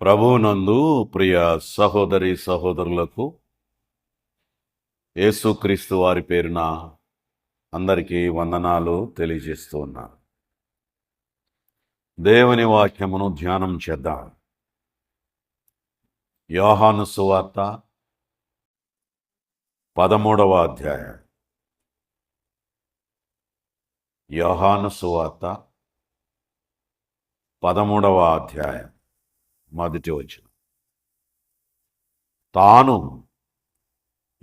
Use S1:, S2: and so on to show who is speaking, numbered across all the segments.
S1: ప్రభువునందు ప్రియ సహోదరి సహోదరులకు యేసుక్రీస్తు వారి పేరున అందరికీ వందనాలు తెలియజేస్తూ ఉన్నాను. దేవుని వాక్యమును ధ్యానం చేద్దాం. యోహాను సువార్త 13వ అధ్యాయం. యోహాను సువార్త 13వ అధ్యాయం మొదటి వచనం. తాను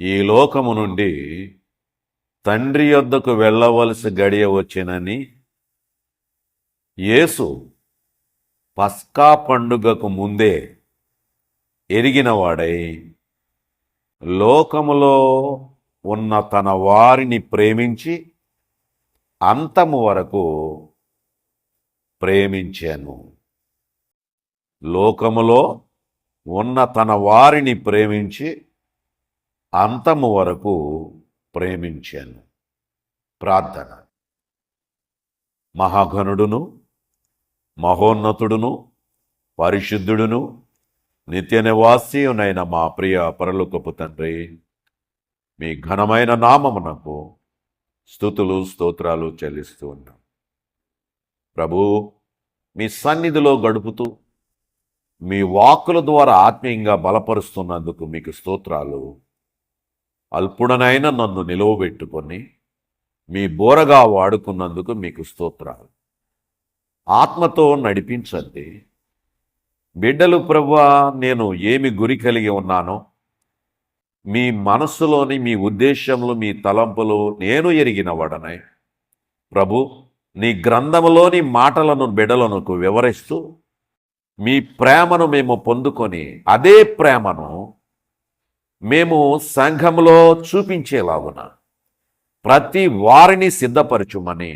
S1: ఈ లోకము నుండి తండ్రి యొద్దకు వెళ్ళవలసి గడియ వచ్చినని యేసు పస్కా పండుగకు ముందే ఎరిగినవాడై లోకములో ఉన్న తన వారిని ప్రేమించి అంతము వరకు ప్రేమించాను. లోకములో ఉన్న తన వారిని ప్రేమించి అంతము వరకు ప్రేమించాను. ప్రార్థన. మహాఘనుడును మహోన్నతుడును పరిశుద్ధుడును నిత్య నివాసియునైన మా ప్రియ పరలోకపు తండ్రి, మీ ఘనమైన నామమునకు స్తుతులు స్తోత్రాలు చెల్లిస్తూ ఉన్నాం. ప్రభు, మీ సన్నిధిలో గడుపుతూ మీ వాక్కుల ద్వారా ఆత్మీయంగా బలపరుస్తున్నందుకు మీకు స్తోత్రాలు. అల్పుడనైనా నన్ను నిలువబెట్టుకొని మీ బోరగా వాడుకున్నందుకు మీకు స్తోత్రాలు. ఆత్మతో నడిపించండి. బిడ్డలు ప్రభువా, నేను ఏమి గురి కలిగి ఉన్నానో మీ మనస్సులోని మీ ఉద్దేశములు మీ తలంపులు నేను ఎరిగిన వాడనై ప్రభు, నీ గ్రంథములోని మాటలను బిడ్డలకు వివరిస్తూ మీ ప్రేమను మేము పొందుకొని అదే ప్రేమను మేము సంఘములో చూపించేలాగున ప్రతి వారిని సిద్ధపరచుమని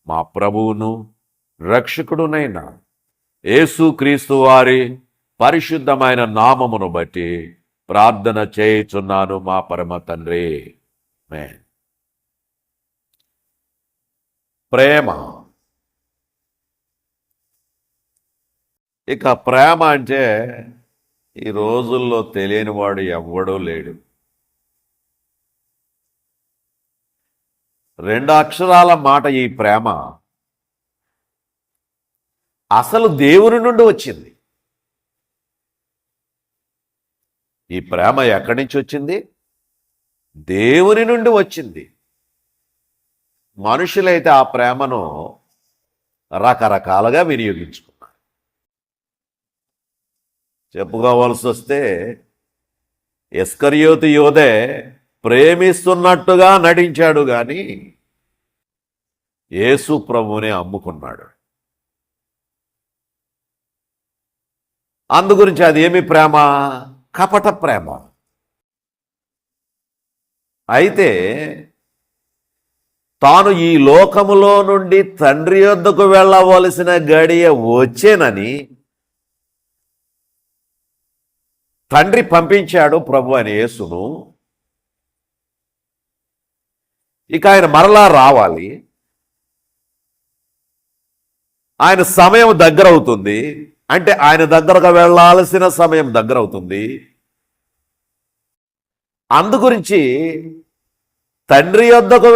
S1: మా ప్రభువును రక్షకుడునైన యేసుక్రీస్తు వారి పరిశుద్ధమైన నామమును బట్టి ప్రార్థన చేయుచున్నాను మా పరమ తండ్రి. ఆమేన్. ప్రేమ. ఇక ప్రేమ అంటే ఈ రోజుల్లో తెలియనివాడు ఎవ్వడూ లేడు. 2 అక్షరాల మాట ఈ ప్రేమ అసలు దేవుని నుండి వచ్చింది. ఈ ప్రేమ ఎక్కడి నుంచి వచ్చింది? దేవుని నుండి వచ్చింది. మనుషులైతే ఆ ప్రేమను రకరకాలుగా వినియోగించుకున్నారు. చెప్పుకోవాల్సి వస్తే ఇస్కరియోతు యోధే ప్రేమిస్తున్నట్టుగా నటించాడు, కానీ యేసు ప్రభువునే అమ్ముకున్నాడు. అందుగురించి అది ఏమి ప్రేమ? కపట ప్రేమ. అయితే తాను ఈ లోకములో నుండి తండ్రి యొద్దకు వెళ్ళవలసిన గడియ వచ్చేనని తండ్రి పంపించాడు ప్రభు అని యేసును. ఇక ఆయన మరలా రావాలి. ఆయన సమయం దగ్గర అవుతుంది. అంటే ఆయన దగ్గరకు వెళ్ళాల్సిన సమయం దగ్గర అవుతుంది. అందుగురించి తండ్రి యొద్దకు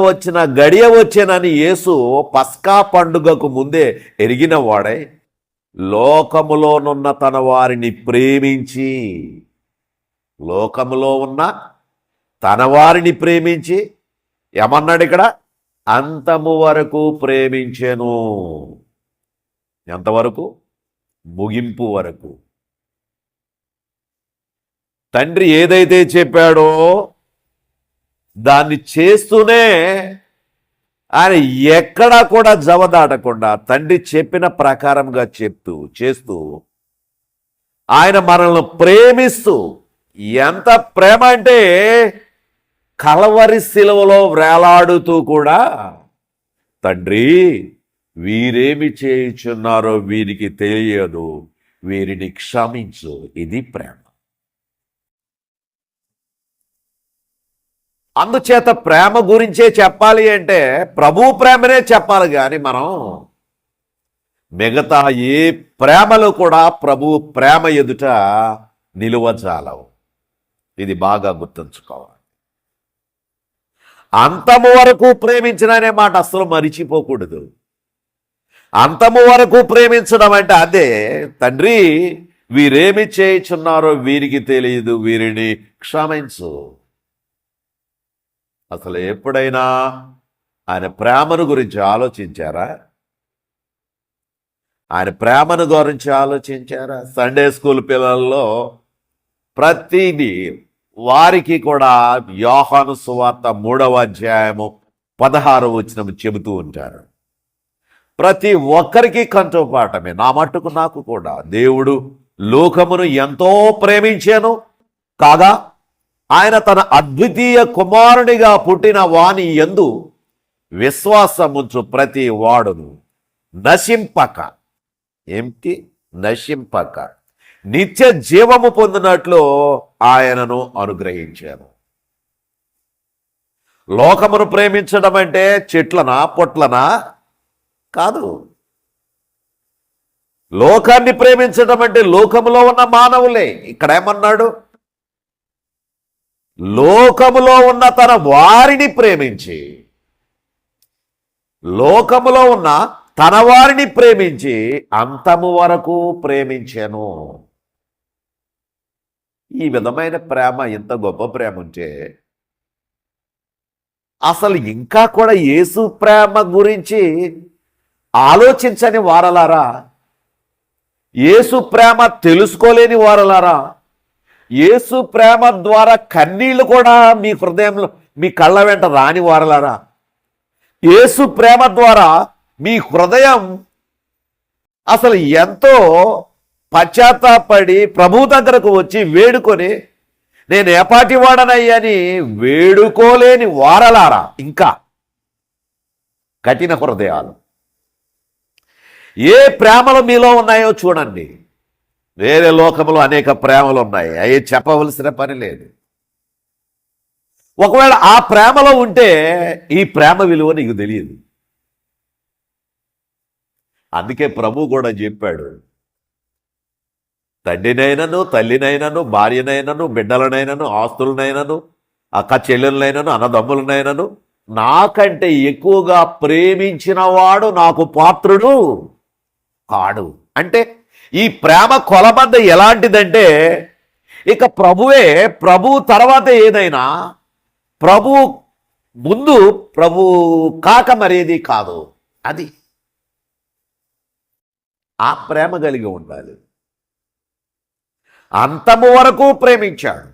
S1: వచ్చిన గడియ వచ్చేనని యేసు పస్కా పండుగకు ముందే ఎరిగిన వాడై లోకములోనున్న తన వారిని ప్రేమించి, లోకములో ఉన్న తన వారిని ప్రేమించి ఏమన్నాడు ఇక్కడ? అంతము వరకు ప్రేమించెను. ఎంతవరకు? ముగింపు వరకు. తండ్రి ఏదైతే చెప్పాడో దాన్ని చేస్తూనే ఆయన ఎక్కడా కూడా జవదాటకుండా తండ్రి చెప్పిన ప్రకారంగా చేస్తూ ఆయన మనల్ని ప్రేమిస్తూ, ఎంత ప్రేమ అంటే కలవరి శిలువలో వేలాడుతూ కూడా, తండ్రి వీరేమి చేయుచున్నారో వీరికి తెలియదు, వీరిని క్షమించు. ఇది ప్రేమ. అందుచేత ప్రేమ గురించే చెప్పాలి అంటే ప్రభు ప్రేమనే చెప్పాలి, కానీ మనం మిగతా ఏ ప్రేమలు కూడా ప్రభు ప్రేమ ఎదుట నిలువజాలవు. ఇది బాగా గుర్తుంచుకోవాలి. అంతము వరకు ప్రేమించిన అనే మాట అసలు మరిచిపోకూడదు. అంతము వరకు ప్రేమించడం అంటే అదే, తండ్రి వీరేమి చేయుచున్నారో వీరికి తెలియదు, వీరిని క్షమించు. అసలు ఎప్పుడైనా ఆయన ప్రేమను గురించి ఆలోచించారా? ఆయన ప్రేమను గురించి ఆలోచించారా? సండే స్కూల్ పిల్లల్లో ప్రతిదీ వారికి కూడా యోహాను సువార్త 3వ అధ్యాయము 16వ వచనం చెబుతూ ఉంటారు. ప్రతి ఒక్కరికి కంఠపాఠమే. నా మట్టుకు నాకు కూడా దేవుడు లోకమును ఎంతో ప్రేమించాను కాగా ఆయన తన అద్వితీయ కుమారునిగా పుట్టిన వాని యందు విశ్వాసముంచు ప్రతి వాడును నశింపక నశింపక నిత్య జీవము పొందినట్లు ఆయనను అనుగ్రహించాను. లోకమును ప్రేమించడం అంటే చెట్లనా పొట్లనా కాదు. లోకాన్ని ప్రేమించడం అంటే లోకములో ఉన్న మానవులే. ఇక్కడ ఏమన్నాడు? లోకములో ఉన్న తన వారిని ప్రేమించి, లోకములో ఉన్న తన వారిని ప్రేమించి అంతము వరకు ప్రేమించాను. ఈ విధమైన ప్రేమ, ఎంత గొప్ప ప్రేమ ఉంటే అసలు ఇంకా కూడా యేసు ప్రేమ గురించి ఆలోచించని వారలారా, యేసు ప్రేమ తెలుసుకోలేని వారలారా, యేసు ప్రేమ ద్వారా కన్నీళ్లు కూడా మీ హృదయంలో మీ కళ్ళ వెంట రాని వారలారా, యేసు ప్రేమ ద్వారా మీ హృదయం అసలు ఎంతో పశ్చాత్తాపడి ప్రభు దగ్గరకు వచ్చి వేడుకొని నేను ఏపాటి వాడనయ్యని వేడుకోలేని వారలారా, ఇంకా కఠిన హృదయాలు ఏ ప్రేమలు మీలో ఉన్నాయో చూడండి. వేరే లోకంలో అనేక ప్రేమలు ఉన్నాయి, అవి చెప్పవలసిన పని లేదు. ఒకవేళ ఆ ప్రేమలో ఉంటే ఈ ప్రేమ విలువ నీకు తెలియదు. అందుకే ప్రభు కూడా చెప్పాడు, తండ్రినైనను తల్లినైనను భార్యనైనను బిడ్డలనైనను ఆస్తులనైనను అక్క చెల్లెలనైనను అన్నదమ్ములనైనను నాకంటే ఎక్కువగా ప్రేమించిన వాడు నాకు పాత్రుడు కాడు. అంటే ఈ ప్రేమ కొలబద్ద ఎలాంటిదంటే, ఇక ప్రభు తర్వాత ఏదైనా ప్రభు ముందు ప్రభు కాక మరేది కాదు. అది ఆ ప్రేమ కలిగి ఉండాలి. అంతము వరకు ప్రేమించాడు,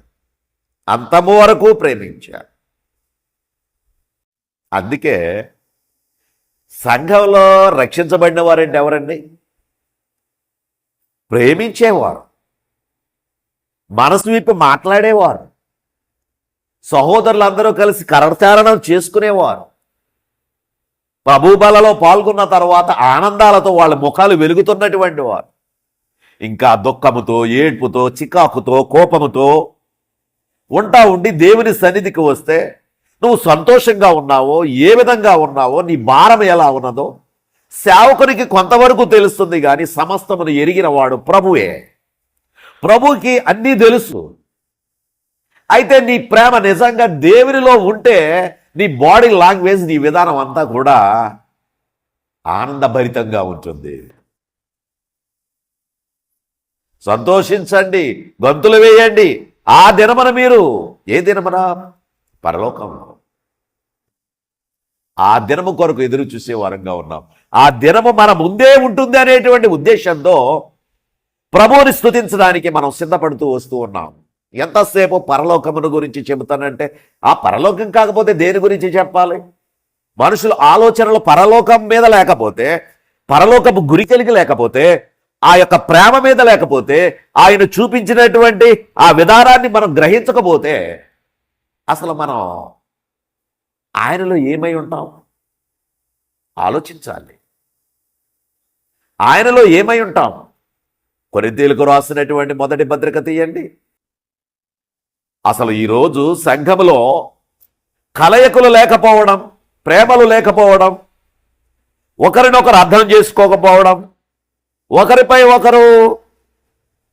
S1: అంతము వరకు ప్రేమించాడు. అందుకే సంఘంలో రక్షించబడిన వారంటే ఎవరండి? ప్రేమించేవారు, మనసు విప్పి మాట్లాడేవారు, సహోదరులందరూ కలిసి కరచారణం చేసుకునేవారు, ప్రభు బలలో పాల్గొన్న తర్వాత ఆనందాలతో వాళ్ళ ముఖాలు వెలుగుతున్నటువంటి వారు. ఇంకా దుఃఖముతో, ఏడ్పుతో, చికాకుతో, కోపముతో ఉండి దేవుని సన్నిధికి వస్తే నువ్వు సంతోషంగా ఉన్నావో, ఏ విధంగా ఉన్నావో, నీ భారం ఎలా ఉన్నదో సేవకునికి కొంతవరకు తెలుస్తుంది. కానీ సమస్తమును ఎరిగిన వాడు ప్రభువే. ప్రభుకి అన్నీ తెలుసు. అయితే నీ ప్రేమ నిజంగా దేవునిలో ఉంటే నీ బాడీ లాంగ్వేజ్, నీ విధానం అంతా కూడా ఆనందభరితంగా ఉంటుంది. సంతోషించండి, గంతులు వేయండి. ఆ దినమున మీరు, ఏ దినమున? పరలోకంలో. ఆ దినము కొరకు ఎదురు చూసే వారంగా ఉన్నాం. ఆ దినము మన ముందే ఉంటుంది అనేటువంటి ఉద్దేశంతో ప్రభువుని స్తుతించడానికి మనం సిద్ధపడుతూ వస్తూ ఉన్నాం. ఎంతసేపు పరలోకమును గురించి చెబుతానంటే, ఆ పరలోకం కాకపోతే దేని గురించి చెప్పాలి? మనుషుల ఆలోచనలు పరలోకం మీద లేకపోతే, పరలోకపు గురి కలిగి లేకపోతే, ఆ యొక్క ప్రేమ మీద లేకపోతే, ఆయన చూపించినటువంటి ఆ విధానాన్ని మనం గ్రహించకపోతే అసలు మనం ఆయనలో ఏమై ఉంటాం? ఆలోచించాలి. ఆయనలో ఏమై ఉంటాం? కొరింథీయులకు రాసినటువంటి మొదటి పత్రిక తీయండి. అసలు ఈరోజు సంఘములో కలయికలు లేకపోవడం, ప్రేమలు లేకపోవడం, ఒకరినొకరు అర్థం చేసుకోకపోవడం, ఒకరిపై ఒకరు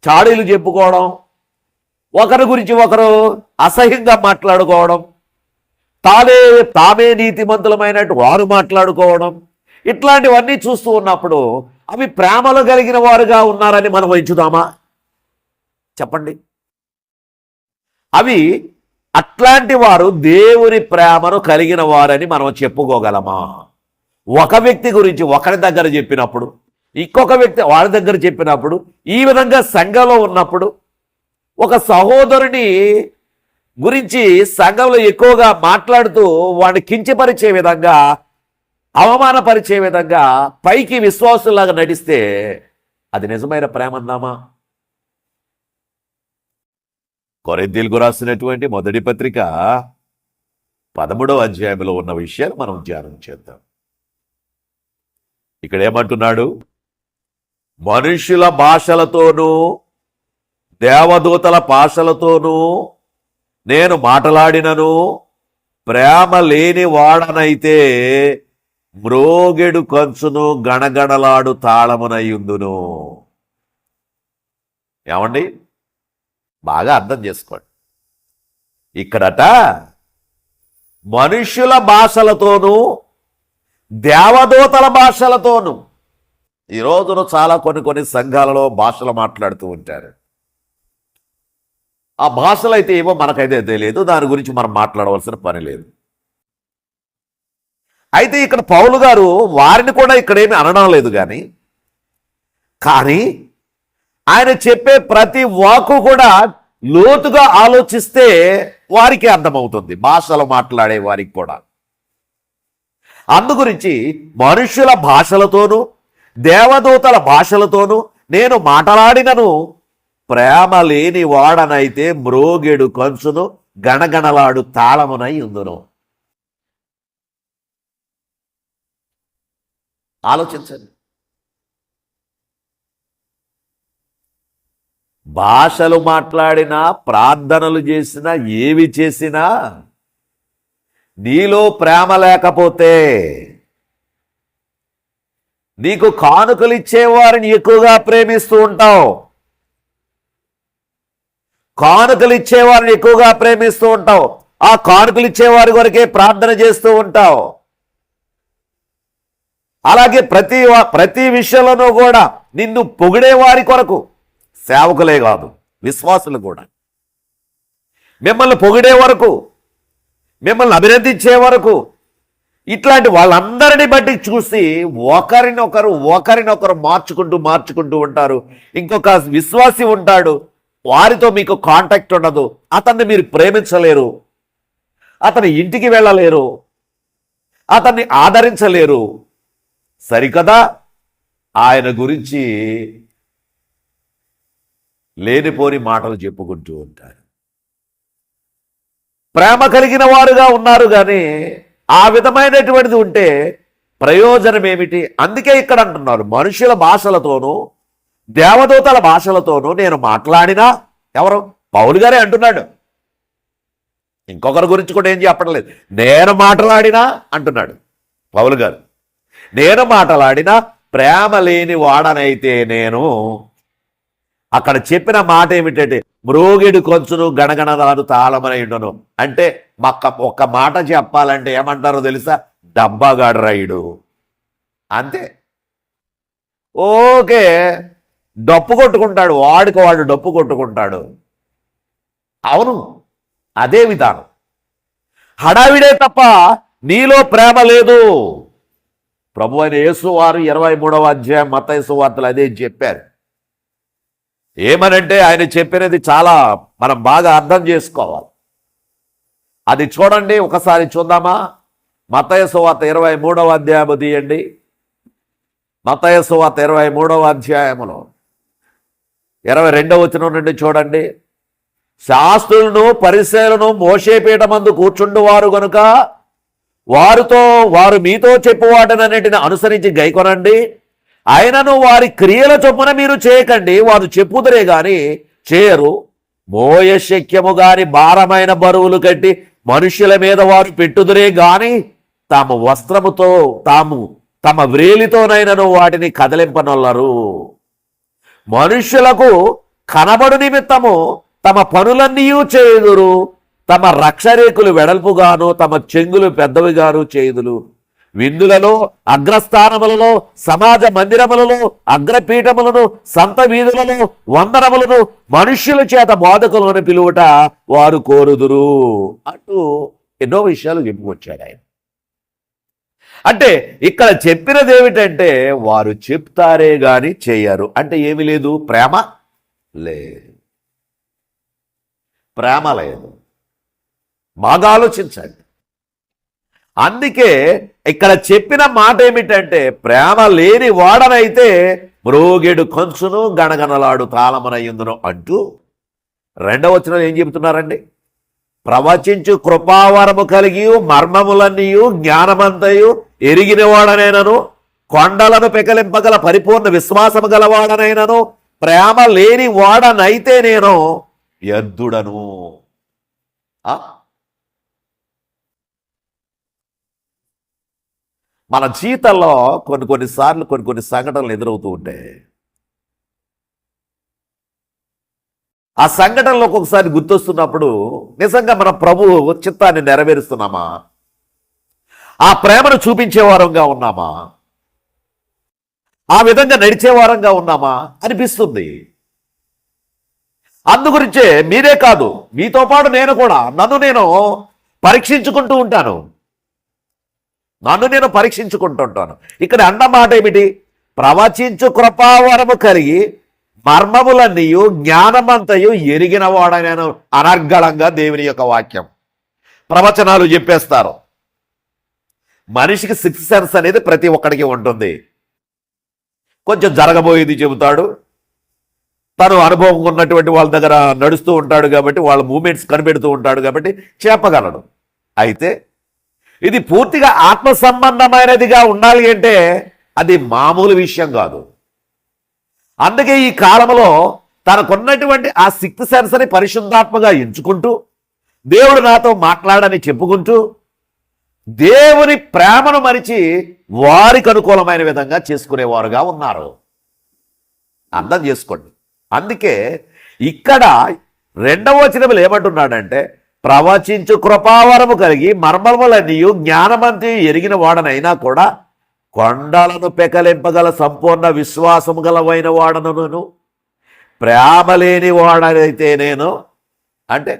S1: చాడీలు చెప్పుకోవడం, ఒకరి గురించి ఒకరు అసహ్యంగా మాట్లాడుకోవడం, తామే నీతిమంతులమైనట్టు వారు మాట్లాడుకోవడం, ఇట్లాంటివన్నీ చూస్తూ ఉన్నప్పుడు అవి ప్రేమలు కలిగిన వారుగా ఉన్నారని మనం ఎంచుదామా? చెప్పండి. అవి అట్లాంటి వారు దేవుని ప్రేమను కలిగిన వారని మనం చెప్పుకోగలమా? ఒక వ్యక్తి గురించి ఒకరి దగ్గర చెప్పినప్పుడు, ఇంకొక వ్యక్తి వాడి దగ్గర చెప్పినప్పుడు, ఈ విధంగా సంఘంలో ఉన్నప్పుడు ఒక సహోదరుని గురించి సంఘంలో ఎక్కువగా మాట్లాడుతూ వాడిని కించపరిచే విధంగా, అవమానపరిచే విధంగా పైకి విశ్వాసులాగా నటిస్తే అది నిజమైన ప్రేమ అందామా? కొరింథీయులకు రాసినటువంటి మొదటి పత్రిక 13వ అధ్యాయంలో ఉన్న విషయాలు మనం ధ్యానం చేద్దాం. ఇక్కడ ఏమంటున్నాడు? మనుషుల భాషలతోనూ దేవదూతల భాషలతోనూ నేను మాట్లాడినను ప్రేమ లేని వాడనైతే మ్రోగెడు కంచును గణగణలాడు తాళమునయుందును. ఏమండి, బాగా అర్థం చేసుకోండి. ఇక్కడట మనుష్యుల భాషలతోనూ దేవదూతల భాషలతోనూ, ఈ రోజున చాలా కొన్ని సంఘాలలో భాషలు మాట్లాడుతూ ఉంటారు. ఆ భాషలు అయితే ఏమో మనకైతే తెలియదు, దాని గురించి మనం మాట్లాడవలసిన పని లేదు. అయితే ఇక్కడ పౌలు గారు వారిని కూడా ఇక్కడేమి అనడం లేదు, కానీ ఆయన చెప్పే ప్రతి వాక్కు కూడా లోతుగా ఆలోచిస్తే వారికి అర్థమవుతుంది, భాషలు మాట్లాడే వారికి కూడా. అందుగురించి మనుషుల భాషలతోనూ దేవదూతల భాషలతోనూ నేను మాట్లాడినను ప్రేమ లేని వాడనైతే మ్రోగెడు కంచును గణగణలాడు తాళమునై ఉందును. ఆలోచించండి. భాషలు మాట్లాడినా, ప్రార్థనలు చేసినా, ఏవి చేసినా నీలో ప్రేమ లేకపోతే, నీకు కానుకలు ఇచ్చేవారిని ఎక్కువగా ప్రేమిస్తూ ఉంటావు, కానుకలు ఇచ్చేవారిని ఎక్కువగా ప్రేమిస్తూ ఉంటావు, ఆ కానుకలు ఇచ్చేవారి కొరకే ప్రార్థన చేస్తూ ఉంటావు. అలాగే ప్రతి విషయంలోనూ కూడా నిన్ను పొగిడే వారి కొరకు, సేవకులే కాదు విశ్వాసులు కూడా, మిమ్మల్ని పొగిడే వరకు, మిమ్మల్ని అభినందించే వరకు, ఇట్లాంటి వాళ్ళందరినీ బట్టి చూసి ఒకరినొకరు మార్చుకుంటూ ఉంటారు. ఇంకొక విశ్వాసి ఉంటాడు, వారితో మీకు కాంటాక్ట్ ఉండదు, అతన్ని మీరు ప్రేమించలేరు, అతని ఇంటికి వెళ్ళలేరు, అతన్ని ఆదరించలేరు. సరికదా? ఆయన గురించి లేనిపోని మాటలు చెప్పుకుంటూ ఉంటారు. ప్రేమ కలిగిన వారుగా ఉన్నారు, కానీ ఆ విధమైనటువంటిది ఉంటే ప్రయోజనం ఏమిటి? అందుకే ఇక్కడ అంటున్నారు, మనుషుల భాషలతోనూ దేవదూతల భాషలతోనూ నేను మాట్లాడినా, ఎవరు? పౌలు గారే అంటున్నాడు, ఇంకొకరి గురించి కూడా ఏం చెప్పట్లేదు. నేను మాట్లాడినా అంటున్నాడు పౌలు గారు. నేను మాట్లాడినా ప్రేమ లేని వాడనైతే నేను, అక్కడ చెప్పిన మాట ఏమిటంటే మ్రోగిడు కొంచును గణగణదాను తాళమనయుండును. అంటే ఒక్క మాట చెప్పాలంటే ఏమంటారో తెలుసా? డబ్బాగాడు రైడు అంతే. ఓకే, డప్పు కొట్టుకుంటాడు, వాడికి వాడు డప్పు కొట్టుకుంటాడు. అవును, అదే విధానం. హడావిడే తప్ప నీలో ప్రేమ లేదు. ప్రభు అయిన యేసు వారు 23వ అధ్యాయం మత్తయి సువార్తలు అదే చెప్పారు. ఏమనంటే ఆయన చెప్పినది చాలా మనం బాగా అర్థం చేసుకోవాలి. అది చూడండి, ఒకసారి చూద్దామా? మత్తయి సువార్త 23వ అధ్యాయం తీయండి. మత్తయి సువార్త 23వ అధ్యాయములో 22వ వచనం నుండి చూడండి. శాస్త్రులను పరిసయ్యులను మోషే పీఠమందు కూర్చుండువారు గనుక వారు మీతో చెప్పు వాటినన్నిటిని అనుసరించి గైకొనండి. అయినను వారి క్రియల చొప్పున మీరు చేయకండి, వారు చెప్పుదురే గాని చేయరు. మోయశక్యము గాని భారమైన బరువులు కట్టి మనుష్యుల మీద వారు పెట్టుదురే గాని తమ వస్త్రముతో తమ వ్రేలితోనైనను వాటిని కదలింపనొల్లరు. మనుష్యులకు కనబడు నిమిత్తము తమ పనులన్నీ చేయుదురు, తమ రక్షరేకులు వెడల్పుగాను తమ చెంగులు పెద్దవిగాను చేయుదురు. విందులలో, అగ్రస్థానములలో, సమాజ మందిరములలో, అగ్రపీఠములను, సంత వీధులలో వందనములను మనుష్యుల చేత బోధకులను పిలువట వారు కోరుదురు అంటూ ఎన్నో విషయాలు చెప్పుకొచ్చాడు ఆయన. అంటే ఇక్కడ చెప్పినది ఏమిటంటే వారు చెప్తారే గాని చేయరు. అంటే ఏమి లేదు, ప్రేమ లేదు, ప్రేమ లేదు. బాగా ఆలోచించండి. అందుకే ఇక్కడ చెప్పిన మాట ఏమిటంటే ప్రేమ లేని వాడనైతే మ్రోగెడు కంచును గణగణలాడు తాళమనయ్యుందును అంటూ రెండవ వచనంలో ఏం చెబుతున్నారండి? ప్రవచించు కృపావరము కలిగి మర్మములన్నీయు జ్ఞానమంతయు ఎరిగిన వాడనైనను కొండలను పెకలింపగల పరిపూర్ణ విశ్వాసము గలవాడనైనను ప్రేమ లేని వాడనైతే నేను ఎద్దుడను. మన జీవితంలో కొన్నిసార్లు కొన్ని సంఘటనలు ఎదురవుతూ ఉంటాయి. ఆ సంఘటనలో ఒక్కొక్కసారి గుర్తొస్తున్నప్పుడు నిజంగా మన ప్రభు చిత్తాన్ని నెరవేరుస్తున్నామా? ఆ ప్రేమను చూపించే వారంగా ఉన్నామా? ఆ విధంగా నడిచే వారంగా ఉన్నామా అనిపిస్తుంది. అందుగురించే మీరే కాదు, మీతో పాటు నేను కూడా నన్ను నేను పరీక్షించుకుంటూ ఉంటాను. ఇక్కడ అన్నమాట ఏమిటి? ప్రవచించు కృపావరము కలిగి మర్మములన్నీయు జ్ఞానమంతయు ఎరిగిన వాడనను. అనర్గళంగా దేవుని యొక్క వాక్యం ప్రవచనాలు చెప్పేస్తారు. మనిషికి సిక్స్త్ సెన్స్ అనేది ప్రతి ఒక్కడికి ఉంటుంది. కొంచెం జరగబోయేది చెబుతాడు, తను అనుభవం ఉన్నటువంటి వాళ్ళ దగ్గర నడుస్తూ ఉంటాడు కాబట్టి వాళ్ళ మూమెంట్స్ కనిపెడుతూ ఉంటాడు కాబట్టి చెప్పగలడు. అయితే ఇది పూర్తిగా ఆత్మ సంబంధమైనదిగా ఉండాలి అంటే అది మామూలు విషయం కాదు. అందుకే ఈ కాలంలో తనకున్నటువంటి ఆ సిక్స్త్ సెన్స్ని పరిశుద్ధాత్మగా ఎంచుకుంటూ దేవుడు నాతో మాట్లాడని చెప్పుకుంటూ దేవుని ప్రేమను మరిచి వారికి అనుకూలమైన విధంగా చేసుకునేవారుగా ఉన్నారు. అర్థం చేసుకోండి. అందుకే ఇక్కడ రెండవ వచనములు ఏమంటున్నాడంటే ప్రవచించు కృపావరము కలిగి మర్మములన్నీయు జ్ఞానమంతయు ఎరిగిన వాడనైనా కూడా కొండలను పెకలింపగల సంపూర్ణ విశ్వాసము గలవైన వాడను ప్రేమ లేని వాడనైతే నేను. అంటే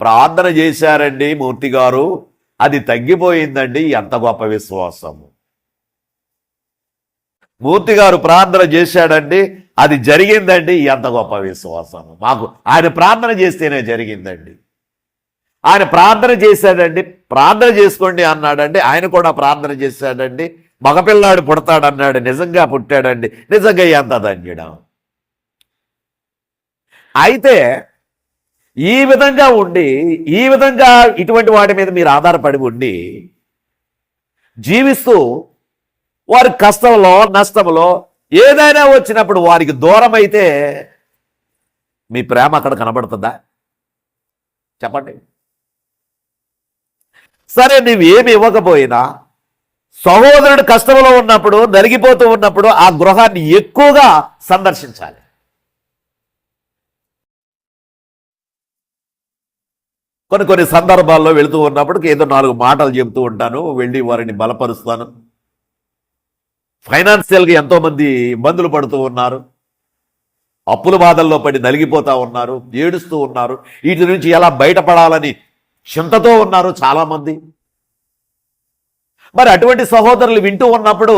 S1: ప్రార్థన చేశారండి మూర్తి గారు, అది తగ్గిపోయిందండి. ఎంత గొప్ప విశ్వాసము! మూర్తి గారు ప్రార్థన చేశాడండి, అది జరిగిందండి. ఎంత గొప్ప విశ్వాసము! మాకు ఆయన ప్రార్థన చేస్తేనే జరిగిందండి. ఆయన ప్రార్థన చేశాడండి, ప్రార్థన చేసుకోండి అన్నాడండి, ఆయన కూడా ప్రార్థన చేశాడండి. మగపిల్లాడు పుడతాడన్నాడు, నిజంగా పుట్టాడండి. నిజంగా ఎంత ధన్యుడం! అయితే ఈ విధంగా ఉండి, ఈ విధంగా ఇటువంటి వాటి మీద మీరు ఆధారపడి ఉండి జీవిస్తూ వారి కష్టంలో నష్టంలో ఏదైనా వచ్చినప్పుడు వారికి దూరం అయితే మీ ప్రేమ అక్కడ కనబడుతుందా? చెప్పండి. సరే, నువ్వేమి ఇవ్వకపోయినా సహోదరుడు కష్టంలో ఉన్నప్పుడు, నలిగిపోతూ ఉన్నప్పుడు ఆ గృహాన్ని ఎక్కువగా సందర్శించాలి. కొన్ని సందర్భాల్లో వెళుతూ ఉన్నప్పుడు ఏదో 4 మాటలు చెబుతూ ఉంటాను, వెళ్ళి వారిని బలపరుస్తాను. ఫైనాన్షియల్గా ఎంతోమంది ఇబ్బందులు పడుతూ ఉన్నారు, అప్పుల బాధల్లో పడి నలిగిపోతూ ఉన్నారు, ఏడుస్తూ ఉన్నారు. వీటి నుంచి ఎలా బయటపడాలని చింతతో ఉన్నారు చాలామంది. మరి అటువంటి సహోదరులు వింటూ ఉన్నప్పుడు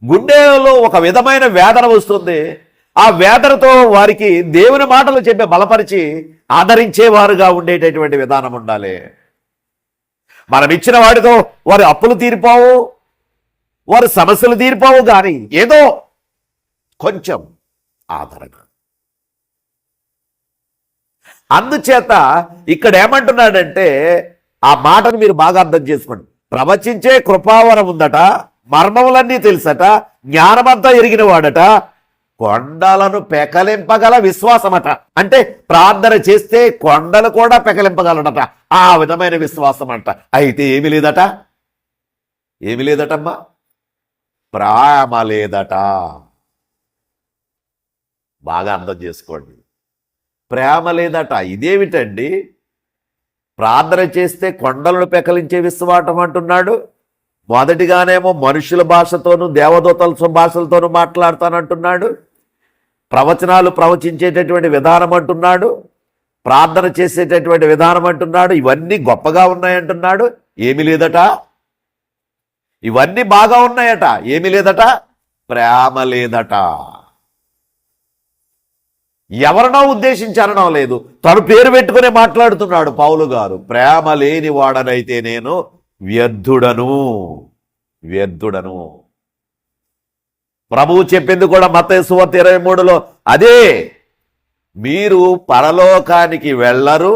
S1: గుండెలో ఒక విధమైన వేదన వస్తుంది. ఆ వేదనతో వారికి దేవుని మాటలు చెప్పి బలపరిచి ఆదరించేవారుగా ఉండేటటువంటి విధానం ఉండాలి. మనం ఇచ్చిన వాటితో వారి అప్పులు తీరిపోవు, వారి సమస్యలు తీరిపోవు, కానీ ఏదో కొంచెం ఆదరణ. అందుచేత ఇక్కడ ఏమంటున్నాడంటే ఆ మాటను మీరు బాగా అర్థం చేసుకోండి. ప్రవచించే కృపావరం ఉందట, మర్మములన్నీ తెలుసట, జ్ఞానమంతా ఎరిగిన వాడట, కొండలను పెకలింపగల విశ్వాసమట. అంటే ప్రార్థన చేస్తే కొండలు కూడా పెకలింపగలడట, ఆ విధమైన విశ్వాసం అంట. అయితే ఏమి లేదట, ఏమి లేదటమ్మా, ప్రేమ లేదట. బాగా అర్థం చేసుకోండి. ప్రేమ లేదట. ఇదేమిటండి? ప్రార్థన చేస్తే కొండలను పెకలించే విశ్వాసం అంటున్నాడు. మొదటిగానేమో మనుషుల భాషతోనూ దేవదూతల భాషలతోనూ మాట్లాడతానంటున్నాడు. ప్రవచనాలు ప్రవచించేటటువంటి విధానం అంటున్నాడు. ప్రార్థన చేసేటటువంటి విధానం అంటున్నాడు. ఇవన్నీ గొప్పగా ఉన్నాయంటున్నాడు. ఏమీ లేదట. ఇవన్నీ బాగా ఉన్నాయట. ఏమీ లేదట. ప్రేమ లేదట. ఎవరినో ఉద్దేశించి అనడం లేదు, తను పేరు పెట్టుకునే మాట్లాడుతున్నాడు పౌలు గారు. ప్రేమ లేని వాడనైతే నేను వ్యర్థుడను. ప్రభువు చెప్పింది కూడా మత్తయి సువార్త 23లో అదే. మీరు పరలోకానికి వెళ్ళరు,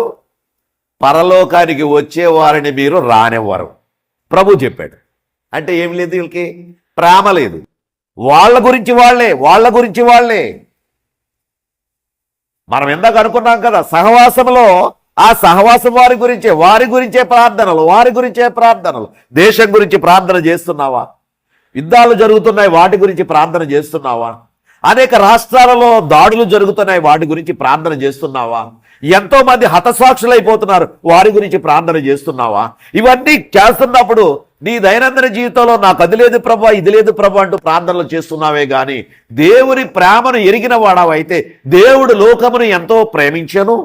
S1: పరలోకానికి వచ్చేవారిని మీరు రానివ్వరు. ప్రభు చెప్పాడు. అంటే ఏం లేదు, వీళ్ళకి ప్రేమ లేదు. వాళ్ళ గురించి వాళ్ళే. మనం ఇందాక అనుకున్నాం కదా, సహవాసంలో ఆ సహవాసం వారి గురించే ప్రార్థనలు. దేశం గురించి ప్రార్థన చేస్తున్నావా? యుద్ధాలు జరుగుతున్నాయి, వాటి గురించి ప్రార్థన చేస్తున్నావా? అనేక రాష్ట్రాలలో దాడులు జరుగుతున్నాయి, వాటి గురించి ప్రార్థన చేస్తున్నావా? ఎంతో మంది హతసాక్షులైపోతున్నారు, వారి గురించి ప్రార్థన చేస్తున్నావా? ఇవన్నీ చేస్తున్నప్పుడు నీ దైనందిన జీవితంలో నాకు అది లేదు ప్రభా, ఇది లేదు ప్రభా అంటూ ప్రార్థనలు చేస్తున్నావే గాని దేవుని ప్రేమను ఎరిగిన వాడవైతే, దేవుడు లోకమును ఎంతో ప్రేమించెను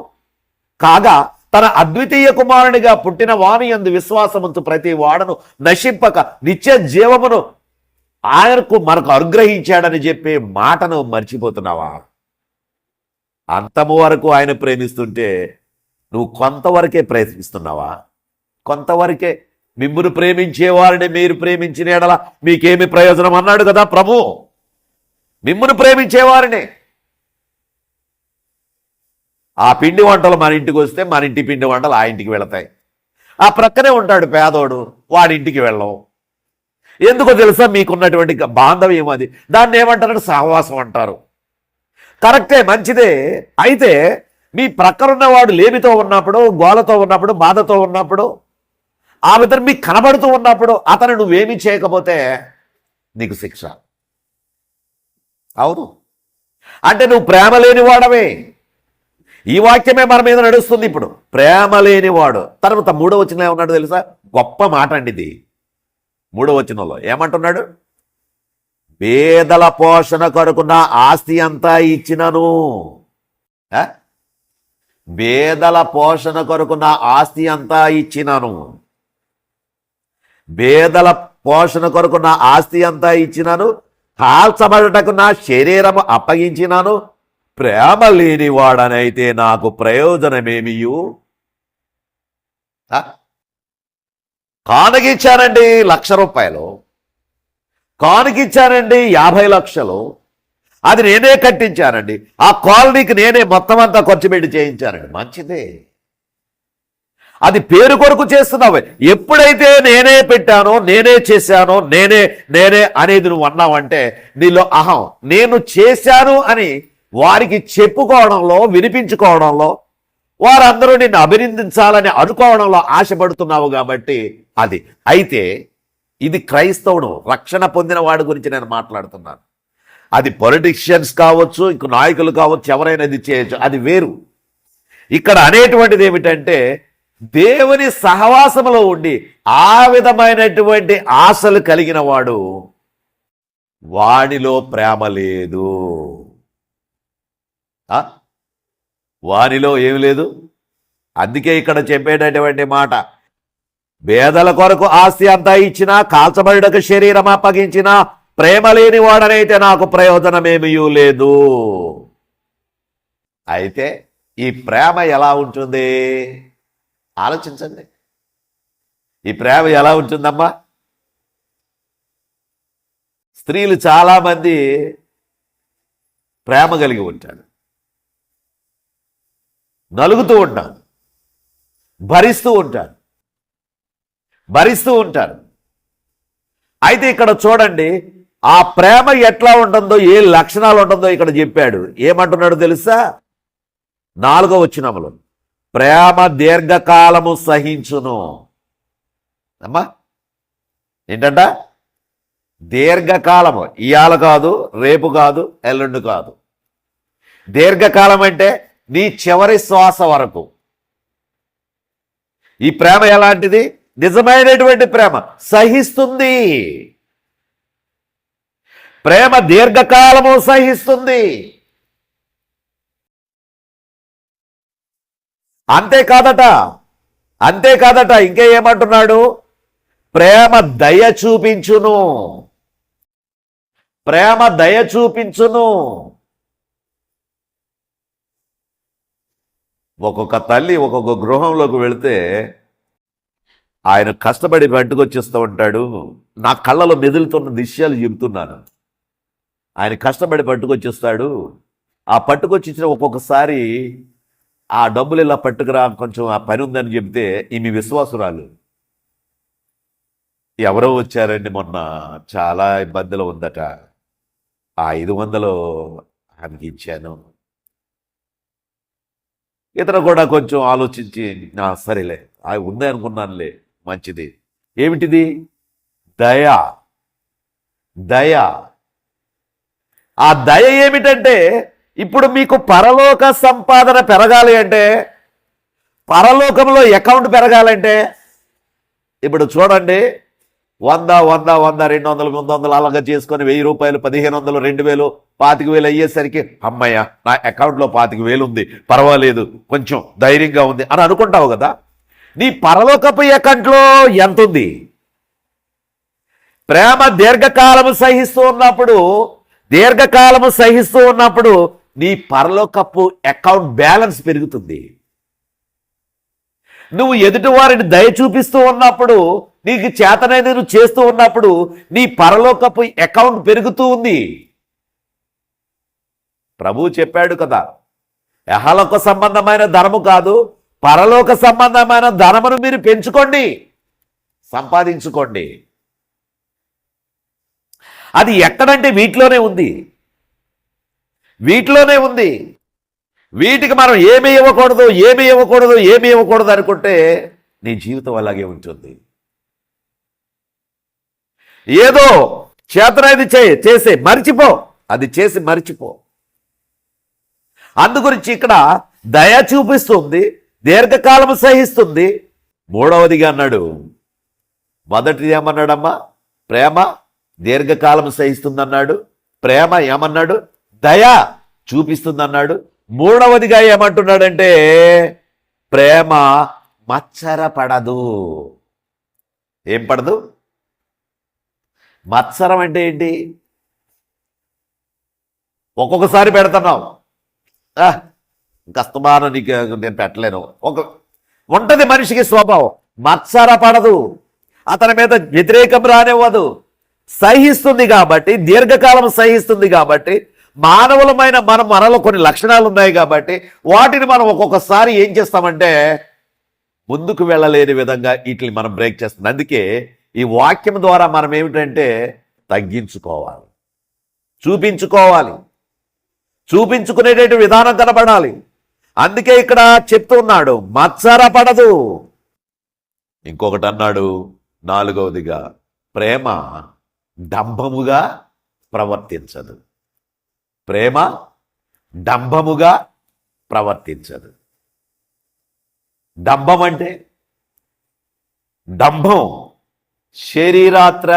S1: కాగా తన అద్వితీయ కుమారునిగా పుట్టిన వాని యందు విశ్వాసముంచు ప్రతి వాడను నశింపక నిత్య జీవమును ఆయనకు మనకు అనుగ్రహించాడని చెప్పే మాటను మర్చిపోతున్నావా? అంతము వరకు ఆయన ప్రేమిస్తుంటే నువ్వు కొంతవరకే ప్రయత్నిస్తున్నావా? కొంతవరకే. మిమ్మును ప్రేమించేవారిని మీరు ప్రేమించిన ఎడల మీకేమి ప్రయోజనం అన్నాడు కదా ప్రభు. మిమ్మును ప్రేమించేవారిని. ఆ పిండి వంటలు మన ఇంటికి వస్తే మన ఇంటి పిండి వంటలు ఆ ఇంటికి వెళతాయి. ఆ ప్రక్కనే ఉంటాడు పేదోడు, వాడి ఇంటికి వెళ్ళవు. ఎందుకో తెలుసా? మీకున్నటువంటి బాంధవ్యం అది. దాన్ని ఏమంటారంటే సహవాసం అంటారు. కరెక్టే, మంచిదే. అయితే మీ ప్రక్కనున్నవాడు లేమితో ఉన్నప్పుడు, గోలతో ఉన్నప్పుడు, బాధతో ఉన్నప్పుడు, ఆ విధంగా మీకు కనబడుతూ ఉన్నప్పుడు అతను నువ్వేమీ చేయకపోతే నీకు శిక్ష. అవును, అంటే నువ్వు ప్రేమ లేని వాడవే. ఈ వాక్యమే మన మీద నడుస్తుంది ఇప్పుడు. ప్రేమ లేనివాడు. తర్వాత 3వ వచనంలో ఏమన్నాడు తెలుసా? గొప్ప మాట అండి ఇది. 3వ వచనంలో ఏమంటున్నాడు? పేదల పోషణ కొరకు నా ఆస్తి అంతా ఇచ్చినను. పేదల పోషణ కొరకు నా ఆస్తి అంతా ఇచ్చినను. పేదల పోషణ కొరకు నా ఆస్తి అంతా ఇచ్చినాను, కాల్చబడటకు నా శరీరము అప్పగించినాను. ప్రేమ లేనివాడనైతే నాకు ప్రయోజనమేమియు? కానుకిచ్చానండి 1,00,000 రూపాయలు, కానుకిచ్చానండి 50 లక్షలు, అది నేనే కట్టించానండి, ఆ కాలనీకి నేనే మొత్తం అంతా ఖర్చు పెట్టి చేయించానండి. మంచిదే, అది పేరు కొరకు చేస్తున్నావు. ఎప్పుడైతే నేనే పెట్టానో, నేనే చేశానో, నేనే అనేది నువ్వు అన్నావంటే నీలో అహం, నేను చేశాను అని వారికి చెప్పుకోవడంలో, వినిపించుకోవడంలో, వారందరూ నిన్ను అభినందించాలని అనుకోవడంలో ఆశపడుతున్నావు కాబట్టి అది. అయితే ఇది క్రైస్తవుడు, రక్షణ పొందిన వాడి గురించి నేను మాట్లాడుతున్నాను. అది పొలిటీషియన్స్ కావచ్చు, ఇంక నాయకులు కావచ్చు, ఎవరైనా ఇది చేయొచ్చు, అది వేరు. ఇక్కడ అనేటువంటిది ఏమిటంటే దేవుని సహవాసములో ఉండి ఆ విధమైనటువంటి ఆశలు కలిగిన వాడు, వాడిలో ప్రేమ లేదు. వానిలో ఏమి లేదు. అందుకే ఇక్కడ చెప్పేటటువంటి మాట, పేదల కొరకు ఆస్తి అంతా ఇచ్చినా, కాల్చబడుటకు శరీరం అప్పగించినా, ప్రేమ లేని వాడనైతే నాకు ప్రయోజనమేమీ లేదు. అయితే ఈ ప్రేమ ఎలా ఉంటుంది ఆలోచించండి. ఈ ప్రేమ ఎలా ఉంటుందమ్మా? స్త్రీలు చాలామంది ప్రేమ కలిగి ఉంటారు, నలుగుతూ ఉంటారు, భరిస్తూ ఉంటారు. అయితే ఇక్కడ చూడండి, ఆ ప్రేమ ఎట్లా ఉంటుందో, ఏ లక్షణాలు ఉంటుందో ఇక్కడ చెప్పాడు. ఏమంటున్నాడు తెలుసా? 4వ వచనంలో, ప్రేమ దీర్ఘకాలము సహించును. అమ్మా ఏంటంట? దీర్ఘకాలము. ఇవాళ కాదు, రేపు కాదు, ఎల్లుండి కాదు. దీర్ఘకాలం అంటే నీ చివరి శ్వాస వరకు. ఈ ప్రేమ ఎలాంటిది? నిజమైనటువంటి ప్రేమ, సహిస్తుంది. ప్రేమ దీర్ఘకాలము సహిస్తుంది. అంతేకాదట ఇంకే ఏమంటున్నాడు? ప్రేమ దయ చూపించును. ప్రేమ దయ చూపించును. ఒక్కొక్క తల్లి ఒక్కొక్క గృహంలోకి వెళితే ఆయన కష్టపడి పట్టుకొచ్చేస్తూ ఉంటాడు. నా కళ్ళలో మెదులుతున్న దృశ్యాలు చెబుతున్నాను. ఆయన కష్టపడి పట్టుకొచ్చేస్తాడు. ఆ పట్టుకొచ్చిన ఒక్కొక్కసారి ఆ డబ్బులు ఇలా పట్టుకురా, కొంచెం ఆ పని ఉందని చెప్తే ఈమె విశ్వాసురాలు, ఎవరో వచ్చారండి మొన్న, చాలా ఇబ్బందులు ఉందట, ఆ 500 ఆమెకి ఇచ్చాను. ఇతను కూడా కొంచెం ఆలోచించి, సరేలే ఉంది అనుకున్నానులే, మంచిది. ఏమిటిది? దయ. దయ. ఆ దయ ఏమిటంటే, ఇప్పుడు మీకు పరలోక సంపాదన పెరగాలి అంటే, పరలోకంలో అకౌంట్ పెరగాలంటే, ఇప్పుడు చూడండి, 100 100 100 200 300 అలాగా చేసుకొని 1000 రూపాయలు 1500 2000 25,000 అయ్యేసరికి అమ్మయ్య నా అకౌంట్లో 25,000 ఉంది, పర్వాలేదు, కొంచెం ధైర్యంగా ఉంది అని అనుకుంటావు కదా. నీ పరలోకపు అకౌంట్లో ఎంత ఉంది? ప్రేమ దీర్ఘకాలము సహిస్తూ ఉన్నప్పుడు నీ పరలోకపు అకౌంట్ బ్యాలెన్స్ పెరుగుతుంది. నువ్వు ఎదుటి వారిని దయ చూపిస్తూ ఉన్నప్పుడు, నీకు చేతనైన నువ్వు చేస్తూ ఉన్నప్పుడు నీ పరలోకపు అకౌంట్ పెరుగుతూ ఉంది. ప్రభువు చెప్పాడు కదా, యహలోక సంబంధమైన ధనము కాదు, పరలోక సంబంధమైన ధనమును మీరు పెంచుకోండి, సంపాదించుకోండి. అది ఎక్కడంటే వీటిలోనే ఉంది. వీటికి మనం ఏమి ఇవ్వకూడదు అనుకుంటే నీ జీవితం అలాగే ఉంటుంది. ఏదో చేతనైది చేసి మర్చిపో. అందుగురించి ఇక్కడ దయ చూపిస్తుంది, దీర్ఘకాలము సహిస్తుంది. మూడవదిగా అన్నాడు, మొదటిది ఏమన్నాడమ్మా? ప్రేమ దీర్ఘకాలము సహిస్తుంది అన్నాడు. ప్రేమ ఏమన్నాడు? దయ చూపిస్తుంది అన్నాడు. మూడవదిగా ఏమంటున్నాడంటే, ప్రేమ మత్సరపడదు. ఏం పడదు? మత్సరం అంటే ఏంటి? ఒక్కొక్కసారి పెడుతున్నావు, కష్టమాన నీకు నేను పెట్టలేను, ఉంటది మనిషికి స్వభావం. మత్సరపడదు, అతని మీద వ్యతిరేకం రానివ్వదు, సహిస్తుంది. కాబట్టి దీర్ఘకాలం సహిస్తుంది. కాబట్టి మానవులమైన మనలో కొన్ని లక్షణాలు ఉన్నాయి కాబట్టి వాటిని మనం ఒక్కొక్కసారి ఏం చేస్తామంటే ముందుకు వెళ్ళలేని విధంగా వీటిని మనం బ్రేక్ చేస్తుంది. అందుకే ఈ వాక్యం ద్వారా మనం ఏమిటంటే తగ్గించుకోవాలి, చూపించుకునేటువంటి విధానం కనబడాలి. అందుకే ఇక్కడ చెప్తున్నాడు మత్సరపడదు. ఇంకొకటి అన్నాడు, నాలుగవదిగా ప్రేమ డంభముగా ప్రవర్తించదు. ప్రేమ డంభముగా ప్రవర్తించదు. డంభం అంటే డంభం శరీరాత్ర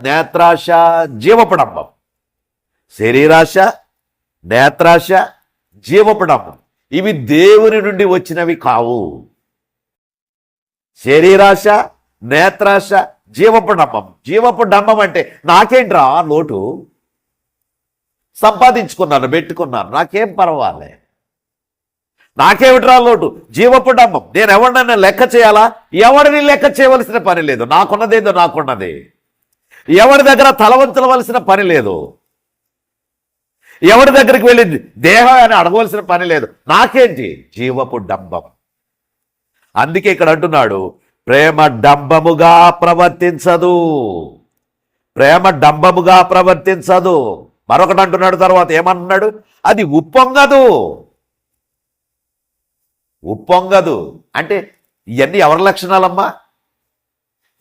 S1: నేత్రాశ జీవపు డంభం. శరీరాశ నేత్రాశ జీవపు డంభం ఇవి దేవుని నుండి వచ్చినవి కావు. శరీరాశ నేత్రాశ జీవపు డంభం అంటే నాకేంట్రా లోటు, సంపాదించుకున్నాను పెట్టుకున్నాను నాకేం పర్వాలే, నాకేమిట్రా లోటు. జీవపు డంభం. నేను ఎవరినైనా లెక్క చేయాలా? ఎవరిని లెక్క చేయవలసిన పని లేదు. నాకున్నదేదో నాకున్నది. ఎవరి దగ్గర తలవంచవలసిన పని లేదు. ఎవరి దగ్గరికి వెళ్ళి దేహం అని అడగవలసిన పని లేదు. నాకేంటి? జీవపు డంభం. అందుకే ఇక్కడ అంటున్నాడు ప్రేమ డంభముగా ప్రవర్తించదు. ప్రేమ డంభముగా ప్రవర్తించదు. మరొకటి అంటున్నాడు తర్వాత ఏమన్నాడు? అది ఉప్పొంగదు అంటే ఇవన్నీ ఎవరి లక్షణాలమ్మా?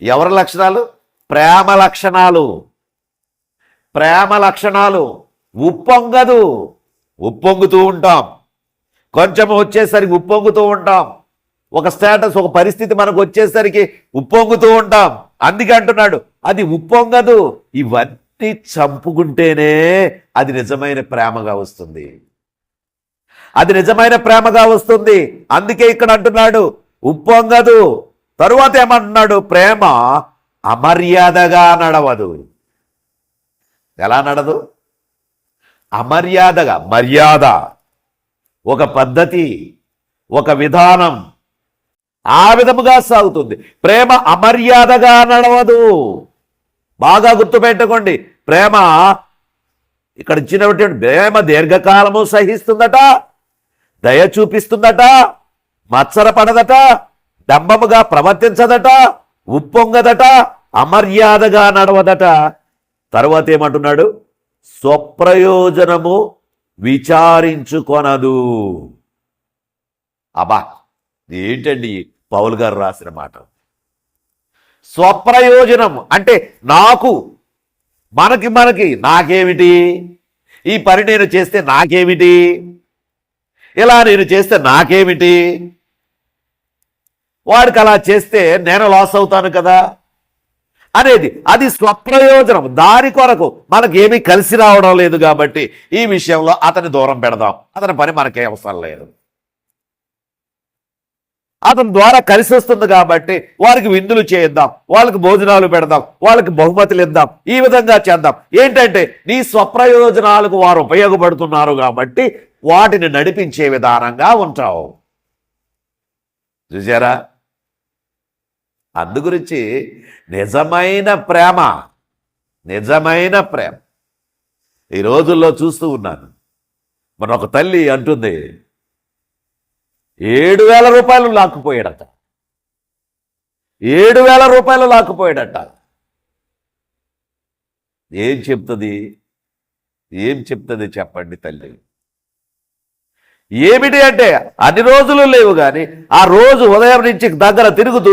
S1: ఎవరి లక్షణాలు? ప్రేమ లక్షణాలు. ఉప్పొంగదు. ఉప్పొంగుతూ ఉంటాం, కొంచెం వచ్చేసరికి ఉప్పొంగుతూ ఉంటాం, ఒక స్టేటస్ ఒక పరిస్థితి మనకు వచ్చేసరికి ఉప్పొంగుతూ ఉంటాం. అందుకే అంటున్నాడు అది ఉప్పొంగదు. ఇవన్నీ చంపుకుంటేనే అది నిజమైన ప్రేమగా వస్తుంది, అది నిజమైన ప్రేమగా వస్తుంది. అందుకే ఇక్కడ అంటున్నాడు ఉప్పొంగదు. తరువాత ఏమంటున్నాడు? ప్రేమ అమర్యాదగా నడవదు. ఎలా నడదు? అమర్యాదగా. మర్యాద, ఒక పద్ధతి, ఒక విధానం, ఆ విధముగా సాగుతుంది. ప్రేమ అమర్యాదగా నడవదు. బాగా గుర్తుపెట్టుకోండి. ప్రేమ ఇక్కడ ఇచ్చినటువంటి ప్రేమ దీర్ఘకాలము సహిస్తుందట, దయ చూపిస్తుందట, మత్సరపడదట, డంబముగా ప్రవర్తించదట, ఉప్పొంగదట, అమర్యాదగా నడవదట. తరువాత ఏమంటున్నాడు? స్వప్రయోజనము విచారించుకొనదు. అబ్బా, ఏంటండి పౌలు గారు రాసిన మాట? స్వప్రయోజనం అంటే నాకు, మనకి నాకేమిటి, ఈ పని నేను చేస్తే నాకేమిటి, ఇలా నేను చేస్తే నాకేమిటి, వాడికి అలా చేస్తే నేను లాస్ అవుతాను కదా అనేది, అది స్వప్రయోజనం. దాని కొరకు మనకేమీ కలిసి రావడం లేదు కాబట్టి ఈ విషయంలో అతని దూరం పెడదాం, అతని పని మనకే అవసరం లేదు. అతని ద్వారా కలిసి వస్తుంది కాబట్టి వారికి విందులు చేద్దాం, వాళ్ళకి భోజనాలు పెడదాం, వాళ్ళకి బహుమతులు ఇద్దాం, ఈ విధంగా చేద్దాం. ఏంటంటే నీ స్వప్రయోజనాలకు వారు ఉపయోగపడుతున్నారు కాబట్టి వాటిని నడిపించే విధానంగా ఉంటావు. చూసారా? అందుగురించి నిజమైన ప్రేమ, నిజమైన ప్రేమ ఈ రోజుల్లో చూస్తూ ఉన్నాను. మన ఒక తల్లి అంటుంది 7,000 రూపాయలు లాక్కుపోయాడట, 7,000 రూపాయలు లాక్కుపోయాడట. ఏం చెప్తుంది చెప్పండి తల్లి? ఏమిటి అంటే అన్ని రోజులు లేవు కానీ ఆ రోజు ఉదయం నుంచి దగ్గర తిరుగుతూ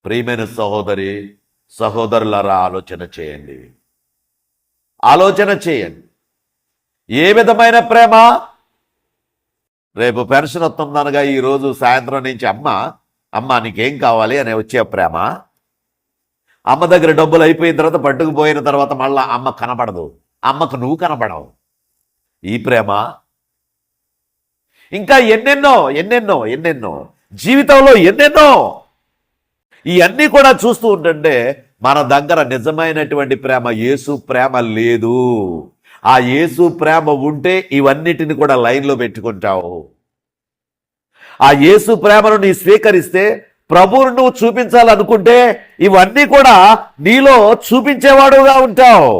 S1: ప్రియమైన సహోదరులారా ఆలోచన చేయండి. ఏ విధమైన ప్రేమ? రేపు పెన్షన్ వస్తుందనగా ఈరోజు సాయంత్రం నుంచి అమ్మ నీకేం కావాలి అని వచ్చే ప్రేమ. అమ్మ దగ్గర డబ్బులు అయిపోయిన తర్వాత పట్టుకుపోయిన తర్వాత మళ్ళా అమ్మ కనపడదు, అమ్మకు నువ్వు కనపడవు. ఈ ప్రేమ ఇంకా ఎన్నెన్నో జీవితంలో ఎన్నెన్నో ఇవన్నీ కూడా చూస్తూ ఉంటుంటే మన దగ్గర నిజమైనటువంటి ప్రేమ, యేసు ప్రేమ లేదు. ఆ యేసు ప్రేమ ఉంటే ఇవన్నిటిని కూడా లైన్లో పెట్టుకుంటావు. ఆ యేసు ప్రేమను నీ స్వీకరిస్తే, ప్రభువును నువ్వు చూపించాలనుకుంటే ఇవన్నీ కూడా నీలో చూపించేవాడుగా ఉంటావు.